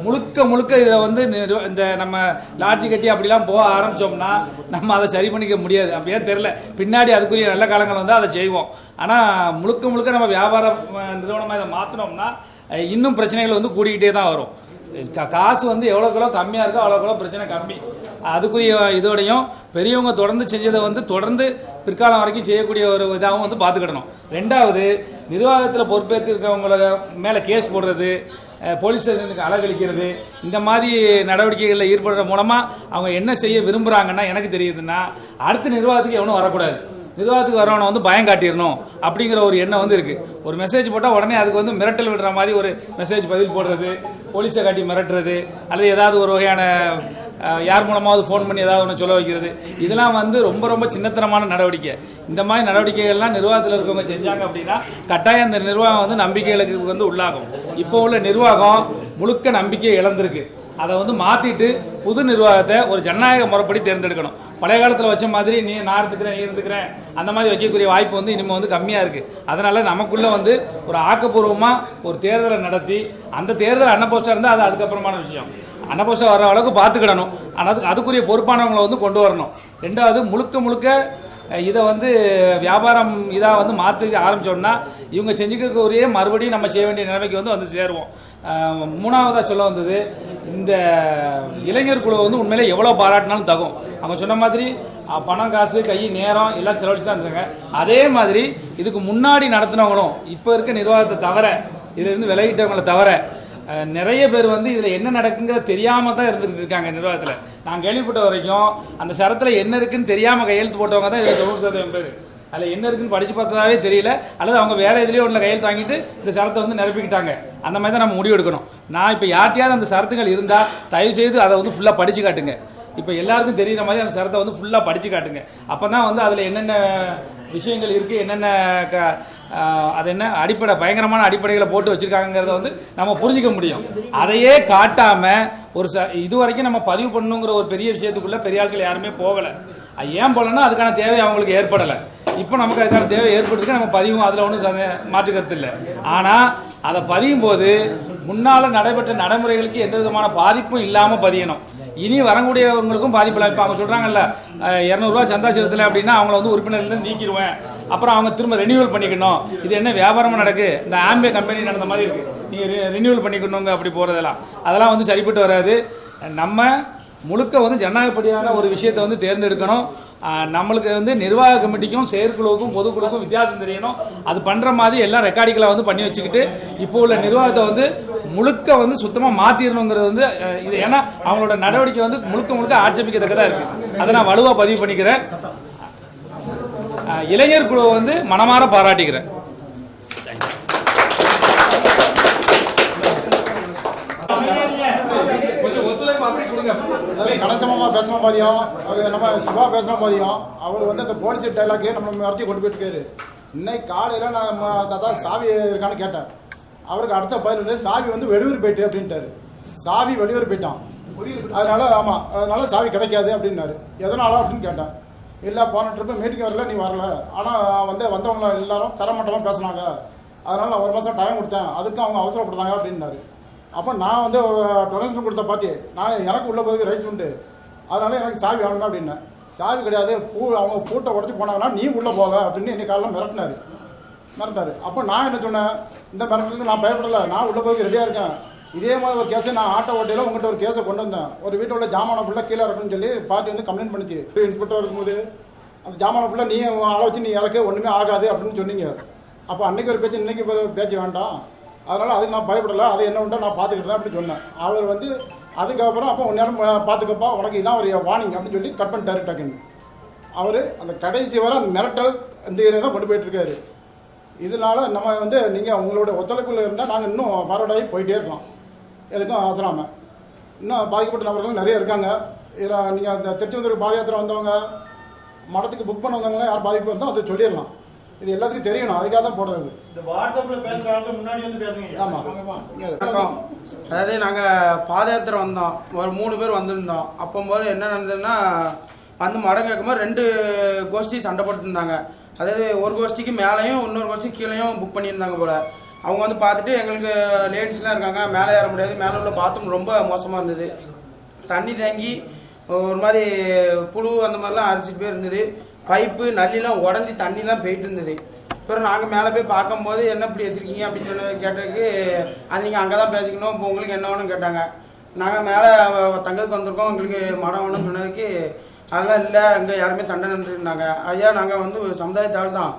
முழுக்க இதில் வந்து இந்த நம்ம லாட்ஜி கட்டி அப்படிலாம் போக ஆரம்பித்தோம்னா நம்ம அதை சரி பண்ணிக்க முடியாது. அப்படியே தெரில, பின்னாடி அதுக்குரிய நல்ல காலங்கள் வந்து அதை செய்வோம். ஆனால் முழுக்க நம்ம வியாபார நிறுவனமாக இதை மாற்றினோம்னா இன்னும் பிரச்சனைகள் வந்து கூடிக்கிட்டே தான் வரும். காசு வந்து எவ்வளோக்களோ கம்மியாக இருக்கோ அவ்வளோக்களோ பிரச்சனை கம்மி. அதுக்குரிய இதோடையும் பெரியவங்க தொடர்ந்து செஞ்சதை வந்து தொடர்ந்து பிற்காலம் வரைக்கும் செய்யக்கூடிய ஒரு இதாகவும் வந்து பார்த்துக்கிடணும். ரெண்டாவது, நிர்வாகத்தில் பொறுப்பேற்று இருக்கவங்கள மேலே கேஸ் போடுறது, போலீஸ் ஸ்டேஷனுக்கு அலகழிக்கிறது, இந்த மாதிரி நடவடிக்கைகளில் ஈடுபடுற மூலமாக அவங்க என்ன செய்ய விரும்புகிறாங்கன்னா எனக்கு தெரியுதுன்னா அடுத்த நிர்வாகத்துக்கு எவனும் வரக்கூடாது. நிர்வாகத்துக்கு வரவனை வந்து பயம் காட்டிடணும் அப்படிங்கிற ஒரு எண்ணம் வந்து இருக்குது. ஒரு மெசேஜ் போட்டால் உடனே அதுக்கு வந்து மிரட்டல் விடுற மாதிரி ஒரு மெசேஜ் பதில் போடுறது, போலீஸை காட்டி மிரட்டுறது, அல்லது ஏதாவது ஒரு வகையான யார் மூலமாவது ஃபோன் பண்ணி ஏதாவது ஒன்று சொல்ல வைக்கிறது, இதெல்லாம் வந்து ரொம்ப சின்னத்தனமான நடவடிக்கை. இந்த மாதிரி நடவடிக்கைகள்லாம் நிர்வாகத்தில் இருக்கவங்க செஞ்சாங்க அப்படின்னா கட்டாயம் அந்த நிர்வாகம் வந்து நம்பிக்கைகளுக்கு வந்து உள்ளாகும். இப்போ உள்ள நிர்வாகம் முழுக்க நம்பிக்கையை இழந்திருக்கு. அதை வந்து மாற்றிட்டு புது நிர்வாகத்தை ஒரு ஜனநாயக முறைப்படி தேர்ந்தெடுக்கணும். பழைய காலத்தில் வச்ச மாதிரி நான் இருந்துக்கிறேன் நீ இருந்துக்கிறேன் அந்த மாதிரி வைக்கக்கூடிய வாய்ப்பு வந்து இனிமேல் வந்து கம்மியாக இருக்குது. அதனால் நமக்குள்ளே வந்து ஒரு ஆக்கப்பூர்வமாக ஒரு தேர்தலை நடத்தி அந்த தேர்தல் அன்னபோஸ்டாக இருந்தால் அது அதுக்கப்புறமான விஷயம். அன்னபோஸ்டாக வர அளவுக்கு பார்த்துக்கிடணும். ஆனால் அதுக்குரிய பொறுப்பானவங்களை வந்து கொண்டு வரணும். ரெண்டாவது, முழுக்க இதை வந்து வியாபாரம் இதாக வந்து மாற்ற ஆரம்பித்தோம்னா இவங்க செஞ்சுக்கிறதுக்குரிய மறுபடியும் நம்ம செய்ய வேண்டிய நிலைமைக்கு வந்து சேருவோம். மூணாவதாக சொல்ல வந்தது, இந்த இளைஞர் குழு வந்து உண்மையிலே எவ்வளோ பாராட்டினாலும் தகும். அவங்க சொன்ன மாதிரி பணம் காசு கை நேரம் எல்லாம் செலவழிச்சு தான் இருக்காங்க. அதே மாதிரி இதுக்கு முன்னாடி நடத்தினவங்களும் இப்போ இருக்க நிர்வாகத்தை தவிர இதிலிருந்து விலகிட்டவங்களை தவிர நிறைய பேர் வந்து இதில் என்ன நடக்குங்கிறத தெரியாமல் தான் இருந்துகிட்டு இருக்காங்க நிர்வாகத்தில். நான் கேள்விப்பட்ட வரைக்கும் அந்த சரத்தில் என்ன இருக்குன்னு தெரியாமல் கையெழுத்து போட்டவங்க தான் இதில் 90% பேர். அதில் என்ன இருக்குன்னு படித்து பார்த்ததாவே தெரியல, அல்லது அவங்க வேறு எதுலேயோ ஒன்றில் கையெழுத்து வாங்கிட்டு இந்த சரத்தை வந்து நிரப்பிக்கிட்டாங்க. அந்த மாதிரி தான் நம்ம முடிவு எடுக்கணும். நான் இப்போ யார்ட்டையாவது அந்த சரத்துகள் இருந்தால் தயவுசெய்து அதை வந்து ஃபுல்லாக படித்து காட்டுங்க. இப்போ எல்லாருக்கும் தெரிகிற மாதிரி அந்த சரத்தை வந்து ஃபுல்லாக படித்து காட்டுங்க. அப்போ தான் வந்து அதில் என்னென்ன விஷயங்கள் இருக்குது, என்னென்ன அது என்ன அடிப்படை பயங்கரமான அடிப்படைகளை போட்டு வச்சுருக்காங்கிறத வந்து நம்ம புரிஞ்சிக்க முடியும். அதையே காட்டாமல் ஒரு இது வரைக்கும் நம்ம பதிவு பண்ணணுங்கிற ஒரு பெரிய விஷயத்துக்குள்ளே பெரிய ஆட்கள் யாருமே போகலை. ஏன் போகலன்னா அதுக்கான தேவை அவங்களுக்கு ஏற்படலை. இப்போ நமக்கு அதுக்கான தேவை ஏற்படுறதுக்கு நம்ம பதிவும் அதில் ஒன்றும் மாற்று கருத்து இல்லை. ஆனால் அதை பதியும் போது முன்னால் நடைபெற்ற நடைமுறைகளுக்கு எந்த விதமான பாதிப்பும் இல்லாமல் பதியணும். இனி வரக்கூடியவங்களுக்கும் பாதிப்பு இல்லை. இப்போ அவங்க சொல்கிறாங்கல்ல 200 ரூபா சந்தா செலுத்தலை அப்படின்னா அவங்கள வந்து உறுப்பினர்லேருந்து நீக்கிடுவேன், அப்புறம் அவங்க திரும்ப ரெனியூவல் பண்ணிக்கணும். இது என்ன வியாபாரமாக நடக்கு? இந்த ஆம்பே கம்பெனி நடந்த மாதிரி இருக்குது. நீங்கள் ரெனியூவல் பண்ணிக்கணுங்க அப்படி போகிறதெல்லாம் அதெல்லாம் வந்து சரிப்பட்டு வராது. நம்ம முழுக்க வந்து ஜனநாயகப்படியான ஒரு விஷயத்தை வந்து தேர்ந்தெடுக்கணும். நம்மளுக்கு வந்து நிர்வாக கமிட்டிக்கும் செயற்குழுவுக்கும் பொதுக்குழுவுக்கும் வித்தியாசம் தெரியணும். அது பண்ணுற மாதிரி எல்லாம் ரெக்கார்டிகளை வந்து பண்ணி வச்சுக்கிட்டு இப்போ உள்ள நிர்வாகத்தை வந்து முழுக்க வந்து சுத்தமாக மாற்றிடணுங்கிறது வந்து இது. ஏன்னா அவங்களோட நடவடிக்கை வந்து முழுக்க ஆட்சேபிக்கத்தக்கதாக இருக்குது. அதை நான் வலுவாக பதிவு பண்ணிக்கிறேன். இளைஞர் குழுவை வந்து மனமாற பாராட்டிக்கிறேன். கொஞ்சம் ஒத்துழைப்பு அப்படி கொடுங்க. கடைசமாக பேசுன மாதிரியும் நம்ம சிவா பேசுன மாதிரியும் அவர் வந்து அந்த போலீஸ் டைலாக்லேயே நம்ம மிரட்டி கொண்டு போயிட்டு இன்னைக்கு காலையில் நான் தாத்தா சாவி இருக்கான்னு கேட்டேன். அவருக்கு அடுத்த பதில் வந்து சாவி வந்து வெளியூர் போயிட்டு அப்படின்ட்டாரு. சாவி வெளியூர் போயிட்டான், அதனால ஆமாம், அதனால சாவி கிடைக்காது அப்படின்னாரு. எதனால அப்படின்னு கேட்டேன். இல்லை போன ட்ரிப்பு மீட்டிங் வரல, நீ வரல, ஆனால் வந்து வந்தவங்க எல்லாரும் தரமட்டமாக பேசினாங்க, அதனால நான் ஒரு மாதம் டைம் கொடுத்தேன், அதுக்கு அவங்க அவசரப்படுத்தாங்க அப்படின்னாரு. அப்போ நான் வந்து டொனேஷன் கொடுத்த பார்ட்டி, நான் எனக்கு உள்ள போதுக்கு ரைட்ஸ் உண்டு, அதனால எனக்கு சாவி வாங்கணும் அப்படின்னேன். சாவி கிடையாது, அவங்க பூட்டை உடச்சி போனாங்கன்னா நீ உள்ளே போக அப்படின்னு என்னை காலையில் மிரட்டினாரு. அப்போ நான் என்ன சொன்னேன், இந்த மிரட்டிலிருந்து நான் பயப்படலை, நான் உள்ள போதுக்கு ரெடியாக இருக்கேன். இதே மாதிரி ஒரு கேஸை நான் ஆட்டோ ஓட்டியில் உங்கள்கிட்ட ஒரு கேஸை கொண்டு வந்தேன். ஒரு வீட்டில் உள்ள ஜாமான ஃபுல்லாக கீழே இருக்குன்னு சொல்லி பார்ட்டி வந்து கம்ப்ளைண்ட் பண்ணிச்சு. இன்ஸ்பெக்டர் இருக்கும்போது அந்த ஜாமான ஃபுல்லாக நீ ஆளை வச்சு நீ இறக்க ஒன்றுமே ஆகாது அப்படின்னு சொன்னீங்க. அப்போ அன்றைக்கி ஒரு பேச்சு இன்றைக்கி ஒரு பேச்சு வேண்டாம், அதனால் அதுக்கு நான் பயப்படலை, அது என்ன உண்டோ நான் பார்த்துக்கிட்டு தான் அப்படின்னு சொன்னேன். அவர் வந்து அதுக்கப்புறம் அப்போ நேரம் பார்த்துக்கப்பா, உனக்கு இதான் ஒரு வார்னிங் அப்படின்னு சொல்லி கட் பண்ணிட்டாரு டக்குன்னு. அவர் அந்த கடைசி வரை அந்த மிரட்டல் இந்த ஏரியா தான் கொண்டு போயிட்டுருக்காரு. இதனால் நம்ம வந்து நீங்கள் உங்களோட ஒத்துழைப்பில் இருந்தால் நாங்கள் இன்னும் ஃபார்வர்டாகி போயிட்டே இருக்கலாம், எதுக்கும் அவசராமல். இன்னும் பாதிக்கப்பட்ட நபர்கள் நிறைய இருக்காங்க. இதில் நீங்கள் அந்த திருச்செந்தூர் பாத யாத்திரை வந்தவங்க, மடத்துக்கு புக் பண்ண வந்தவங்க யார் பாதிப்பு வந்தோம் அதை சொல்லிடலாம். இது எல்லாத்துக்கும் தெரியணும், அதுக்காக தான் போடுறது. இந்த வாட்ஸ்அப்பில் பேசுகிறாங்க முன்னாடி வந்து பேசுங்க. ஆமாம், வணக்கம். அதாவது நாங்கள் பாத யாத்திரை வந்தோம், ஒரு 3 பேர் வந்திருந்தோம். அப்போம்போது என்ன நடந்ததுன்னா, வந்து மடம் கேட்கும்போது 2 கோஷ்டி சண்டை போட்டுருந்தாங்க. அதாவது ஒரு கோஷ்டிக்கு மேலேயும் இன்னொரு கோஷ்டிக்கு கீழேயும் புக் பண்ணியிருந்தாங்க போல். அவங்க வந்து பார்த்துட்டு எங்களுக்கு லேடிஸ்லாம் இருக்காங்க, மேலே ஏற முடியாது, மேலே உள்ள பாத்ரூம் ரொம்ப மோசமாக இருந்தது, தண்ணி தேங்கி ஒரு மாதிரி புழு அந்த மாதிரிலாம் அரிச்சிட்டு போய் இருந்தது, பைப்பு நள்ளிலாம் உடஞ்சி தண்ணிலாம் போயிட்டு இருந்தது. அப்புறம் நாங்கள் மேலே போய் பார்க்கும்போது என்ன இப்படி வச்சுருக்கீங்க அப்படின்னு சொல்லி கேட்டதுக்கு, அது நீங்கள் அங்கே தான் பேசிக்கணும், இப்போ உங்களுக்கு என்ன வேணும்னு கேட்டாங்க. நாங்கள் மேலே தங்கத்துக்கு வந்திருக்கோம், எங்களுக்கு மடம் வேணும்னு சொன்னதுக்கு அதெல்லாம் இல்லை, அங்கே யாருமே சண்டை நின்றுருந்தாங்க. ஐயா நாங்கள் வந்து சமுதாயத்தால் தான்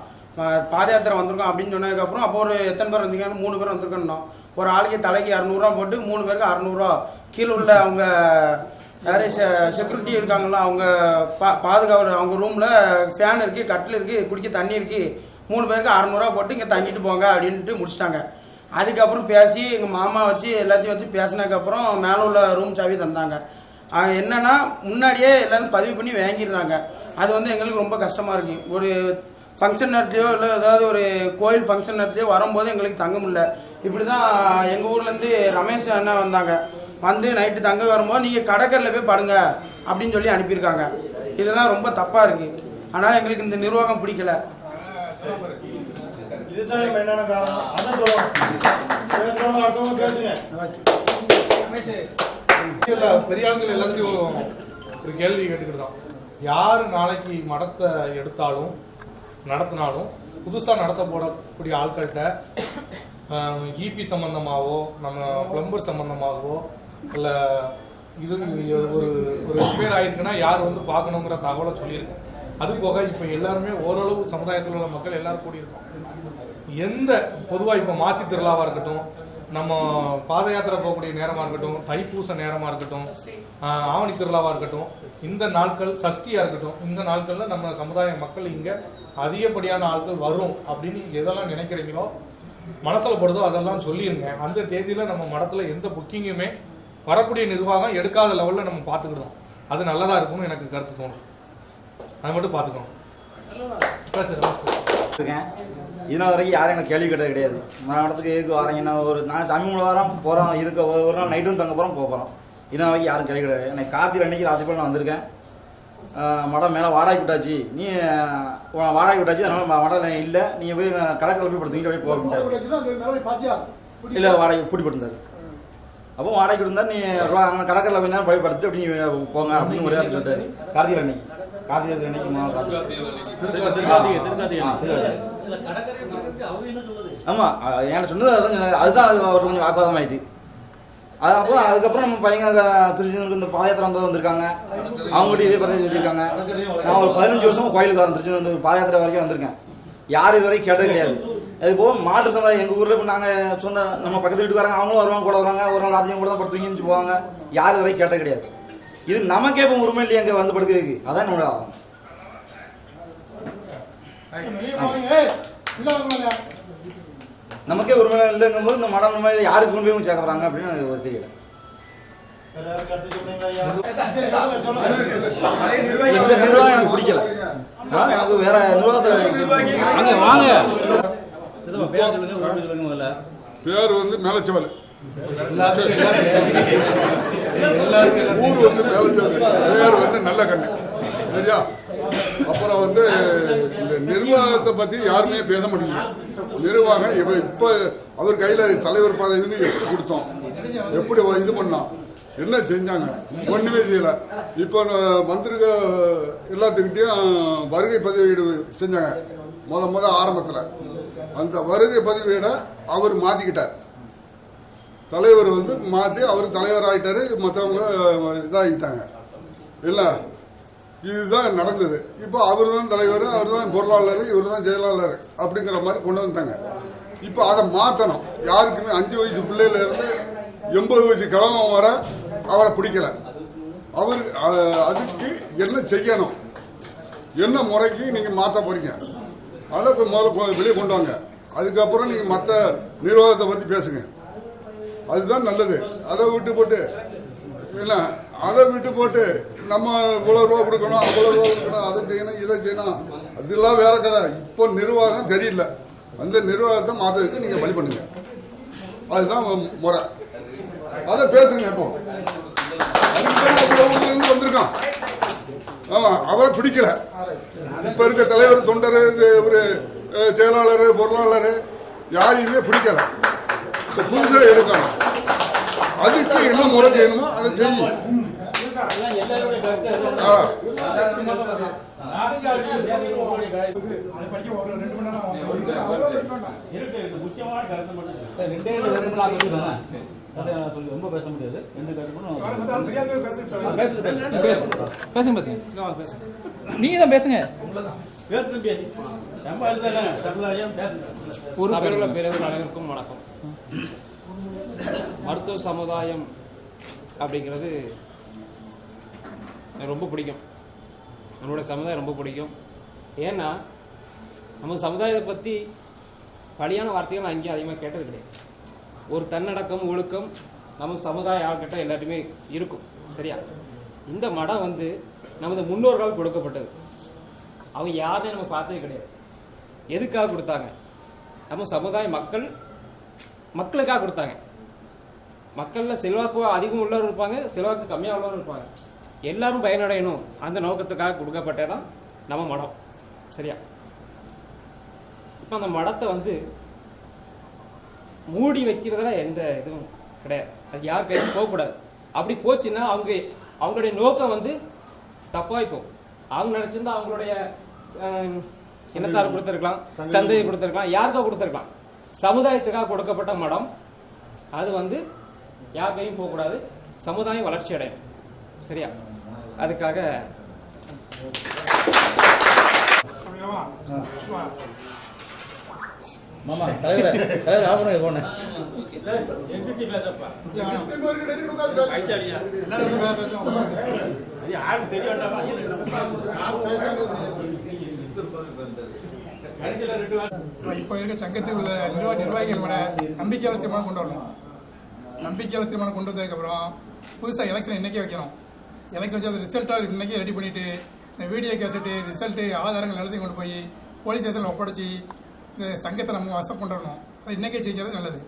பாத யாத்திரை வந்திருக்கோம் அப்படின்னு சொன்னதுக்கப்புறம், அப்போ ஒரு எத்தனை பேர் வந்தீங்கன்னு 3 பேர் வந்திருக்கோம். ஒரு ஆளுக்கு தலைக்கு 200 போட்டு 3 பேருக்கு 600. கீழே உள்ள அவங்க யாரே செக்யூரிட்டி இருக்காங்களா, அவங்க பாதுகாவலர், அவங்க ரூமில் ஃபேன் இருக்குது, கட்டில் இருக்குது, குடிக்க தண்ணி இருக்குது, 3 பேருக்கு 600 போட்டு இங்கே தங்கிட்டு போங்க அப்படின்ட்டு முடிச்சிட்டாங்க. அதுக்கப்புறம் பேசி எங்கள் மாமா வச்சு எல்லாத்தையும் வச்சு பேசினதுக்கப்புறம் மேலே உள்ள ரூம் சாவி தந்தாங்க. என்னன்னா முன்னாடியே எல்லாரும் பதிவு பண்ணி வாங்கிடுறாங்க. அது வந்து எங்களுக்கு ரொம்ப கஷ்டமாக இருக்குது. ஒரு ஃபங்க்ஷன் நடத்தியோ இல்லை ஏதாவது ஒரு கோயில் ஃபங்க்ஷன் நடத்தியோ வரும்போது எங்களுக்கு தங்க முடியல. இப்படி தான் எங்கள் ஊர்லேருந்து ரமேஷ் அண்ணா வந்தாங்க, வந்து நைட்டு தங்க வரும்போது நீங்கள் கடற்கரையில் போய் படுங்க அப்படின்னு சொல்லி அனுப்பியிருக்காங்க. இதெல்லாம் ரொம்ப தப்பாக இருக்குது. ஆனால் எங்களுக்கு இந்த நிர்வாகம் பிடிக்கல. இதுதான் என்னென்ன காரணம் அதான் சொல்லுவோம். பெரிய ஆட்கள் எல்லாத்தையும் ஒரு கேள்வி கேட்டுக்கிட்டு தான், யார் நாளைக்கு மடத்தை எடுத்தாலும் நடத்தினாலும் புதுசாக நடத்த போடக்கூடிய ஆட்கள்கிட்ட இபி சம்பந்தமாகவோ நம்ம பிளம்பர் சம்பந்தமாகவோ இல்லை இது ஒரு ரிப்பேர் ஆயிருக்குன்னா யார் வந்து பார்க்கணுங்கிற தகவலை சொல்லியிருக்கேன். அது போக இப்போ எல்லாருமே ஓரளவு சமுதாயத்தில் உள்ள மக்கள் எல்லாரும் கூடியிருக்கோம். எந்த பொதுவாக இப்போ மாசி திருவிழாவாக இருக்கட்டும், நம்ம பாத யாத்திரை போகக்கூடிய நேரமாக இருக்கட்டும், தைப்பூச நேரமாக இருக்கட்டும், ஆவணி திருவிழாவாக இருக்கட்டும், இந்த நாட்கள் சஷ்டியாக இருக்கட்டும், இந்த நாட்களில் நம்ம சமுதாய மக்கள் இங்கே அதிகப்படியான ஆட்கள் வரும் அப்படின்னு எதெல்லாம் நினைக்கிறீங்களோ மனசில் படுதோ அதெல்லாம் சொல்லியிருங்க. அந்த தேதியில் நம்ம மடத்தில் எந்த புக்கிங்குமே வரக்கூடிய நிர்வாகம் எடுக்காத லெவலில் நம்ம பார்த்துக்கிடுவோம். அது நல்லதாக இருக்கும்னு எனக்கு கருத்து தோணும். அதை மட்டும் பார்த்துக்கோங்க. இருக்கேன் இதனால் வரைக்கும் யாரும் எனக்கு கேள்வி கேட்டது கிடையாது. மடத்துக்கு எதுக்கு வரீங்கன்னா நான் சாமி மூலம் வாரம் போகிறோம், இதுக்கு ஒரு நாள் நைட்டும் தங்க போகிறோம் போகிறோம். இதனால் வரைக்கும் யாரும் கேள்வி கிடையாது. எனக்கு கார்த்திகை அன்னைக்கு ராத்திரி போல் நான் வந்திருக்கேன். மடம் மேலே வாடகை விட்டாச்சு, நீ வாடகை விட்டாச்சு, அதனால் மடம் இல்லை, நீங்கள் போய் கடற்கரை போய் படுத்துங்க போய் போக இல்லை, வாடகை பூட்டி போட்டிருந்தாரு. அப்போ வாடகை விட்டுருந்தா நீ கடற்கரையில் போய் நேரம் போய் படுத்துட்டு அப்படி போங்க அப்படின்னு ஒரே ஆச்சு சொல்லிட்டாரு. கார்த்திகை அன்னைக்கு ஆமா என்கிட்ட சொன்னது அதுதான், அவர் கொஞ்சம் வாக்குவாதம் ஆயிட்டு. அது அப்புறம் அதுக்கப்புறம் நம்ம பையங்க திருச்செந்தூருக்கு இந்த பாதயாத்திரை வந்திருக்காங்க. அவங்ககிட்ட இதே பற்றி சொல்லியிருக்காங்க. நான் ஒரு 15 வருஷமாக கோயிலுக்கு வரேன். திருச்செந்தூர் வந்து பாதயாத்திரை வரைக்கும் வந்திருக்கேன். யாரும் இது வரைக்கும் கேட்டது கிடையாது. அது போக மாட்டு சமுதாயம் எங்கள் ஊரில் இப்போ நாங்கள் சொந்த நம்ம பக்கத்து வீட்டுக்காரங்க அவங்களும் வருவாங்க, கூட வருவாங்க. ஒரு நாள் ராத்திரியும் கூட தான் படுத்து தூங்கி போவாங்க. யாரும் இது வரைக்கும் கேட்டது கிடையாது. இது நமக்கே இப்போ உரிமை இல்லையா அங்கே வந்து படுக்கிறதுக்கு? அதான் என்னோட ஆகும். நமக்கே உரிமை இல்லைங்கும் போது இந்த மடம் யாருக்கு கொண்டு போய் சேர்க்க போறாங்க அப்படின்னு எனக்கு ஒரு தெரியல. இந்த நிர்வாகம் எனக்கு பிடிக்கல. எனக்கு வேற நிர்வாகத்தை வாங்க. பேர் வந்து மேலச்சவல், ஊர் வந்து மேலச்சவல், பேர் வந்து நல்ல கண்ணு. சரியா? அப்புறம் வந்து இந்த நிர்வாகத்தை பத்தி யாருமே பேச மாட்டேங்குது. நிர்வாகம் இப்ப அவர் கையில தலைவர் பதவின்னு எப்படி கொடுத்தோம், எப்படி இது பண்ணோம், என்ன செஞ்சாங்க? ஒண்ணுமே செய்யல. இப்போ வந்திருக்க எல்லாத்துக்கிட்டையும் வருகை பதிவேடு செஞ்சாங்க. முத ஆரம்பத்தில் அந்த வருகை பதிவேடை அவர் மாற்றிக்கிட்டார். தலைவர் வந்து மாற்றி அவர் தலைவர் ஆகிட்டாரு, மற்றவங்க இதாகிட்டாங்க. இல்லை, இதுதான் நடந்தது. இப்போ அவர் தான் தலைவர், அவர் தான் பொருளாளர், இவர் தான் செயலாளர் அப்படிங்கிற மாதிரி கொண்டு வந்துட்டாங்க. இப்போ அதை மாற்றணும். யாருக்குமே 5 வயசு பிள்ளையிலேருந்து 80 வயசு கிழவன் வர அவரை பிடிக்கல. அவருக்கு அதுக்கு என்ன செய்யணும், என்ன முறைக்கு நீங்கள் மாற்ற போறீங்க, அதை இப்போ முதல்ல வெளியே கொண்டு வாங்க. அதுக்கப்புறம் நீங்கள் மற்ற நிர்வாகத்தை பற்றி பேசுங்க. அதுதான் நல்லது. அதை விட்டு போட்டு இல்லை, அதை விட்டு போட்டு நம்ம இவ்வளோ ரூபா கொடுக்கணும், அவ்வளோ ரூபா கொடுக்கணும், அதை செய்யணும், இதை செய்யணும், அதெல்லாம் வேற கதை. இப்போ நிர்வாகம் சரியில்லை. அந்த நிர்வாகத்தை மாற்றதுக்கு நீங்கள் வழி பண்ணுங்க. அதுதான் முறை. அதை பேசுங்க. இப்போ வந்திருக்கான். ஆமாம், அவரை பிடிக்கல. இப்போ இருக்க தலைவர், தொண்டர், ஒரு செயலாளர், பொருளாளர் யாரையுமே பிடிக்கல. இப்போ புதுசாக எடுக்கணும். அதுக்கு என்ன முறை செய்யணுமோ அதை செய்யும். ரொம்ப பேச முடியாது. நீங்க தான் பேசுங்க. அனைவருக்கும் வணக்கம். மருத்துவ சமுதாயம் அப்படிங்கிறது எனக்கு ரொம்ப பிடிக்கும். நம்மளோட சமுதாயம் ரொம்ப பிடிக்கும். ஏன்னா நம்ம சமுதாயத்தை பற்றி பழியான வார்த்தைகள் நான் அங்கேயும் அதிகமாக கேட்டது கிடையாது. ஒரு தன்னடக்கம், ஒழுக்கம் நம்ம சமுதாய ஆள்கிட்ட எல்லாத்தையுமே இருக்கும். சரியா? இந்த மடம் வந்து நமது முன்னோர்களால் கொடுக்கப்பட்டது. அவங்க யாருன்னு நம்ம பார்த்ததே கிடையாது. எதுக்காக கொடுத்தாங்க? நம்ம சமுதாய மக்களுக்காக கொடுத்தாங்க. மக்களில் செல்வாக்கு அதிகம் உள்ளவர் இருப்பாங்க, செல்வாக்கு கம்மியாக உள்ளவர் இருப்பாங்க. எல்லாரும் பயனடையணும், அந்த நோக்கத்துக்காக கொடுக்கப்பட்டதான் நம்ம மடம். சரியா? இப்போ அந்த மடத்தை வந்து மூடி வைக்கிறதுல எந்த இதுவும் கிடையாது. அது யார் கையும் போகக்கூடாது. அப்படி போச்சுன்னா அவங்களுடைய நோக்கம் வந்து தப்பாக போகும். அவங்க நினச்சிருந்தா அவங்களுடைய இனத்தார் கொடுத்துருக்கலாம், சந்தையை கொடுத்துருக்கலாம், யாருக்கா கொடுத்துருக்கலாம். சமுதாயத்துக்காக கொடுக்கப்பட்ட மடம் அது வந்து யார் கையும் போகக்கூடாது. சமுதாயம் வளர்ச்சி அடையும். சரியா? அதுக்காக மாமா தலைவர் ஆபரணம் போனேன். இப்போ இருக்க சங்கத்தில் உள்ள நிர்வாகிகள் மேலே நம்பிக்கையாளர் தீர்மானம் கொண்டு வரணும். நம்பிக்கையாளர் தீர்மானம் கொண்டு வந்ததுக்கப்புறம் புதுசாக எலெக்ஷன் இன்றைக்கே வைக்கணும். எலெக்ஷன் வச்சு அது ரிசல்ட்டாக இன்றைக்கே ரெடி பண்ணிவிட்டு இந்த வீடியோ கேசட்டு, ரிசல்ட்டு, ஆதாரங்கள் எல்லாத்தையும் கொண்டு போய் போலீஸ் ஸ்டேஷனில் ஒப்படைச்சி இந்த சங்கத்தை நம்ம வசம் கொண்டு வரணும். அது இன்றைக்கே செய்கிறது நல்லது.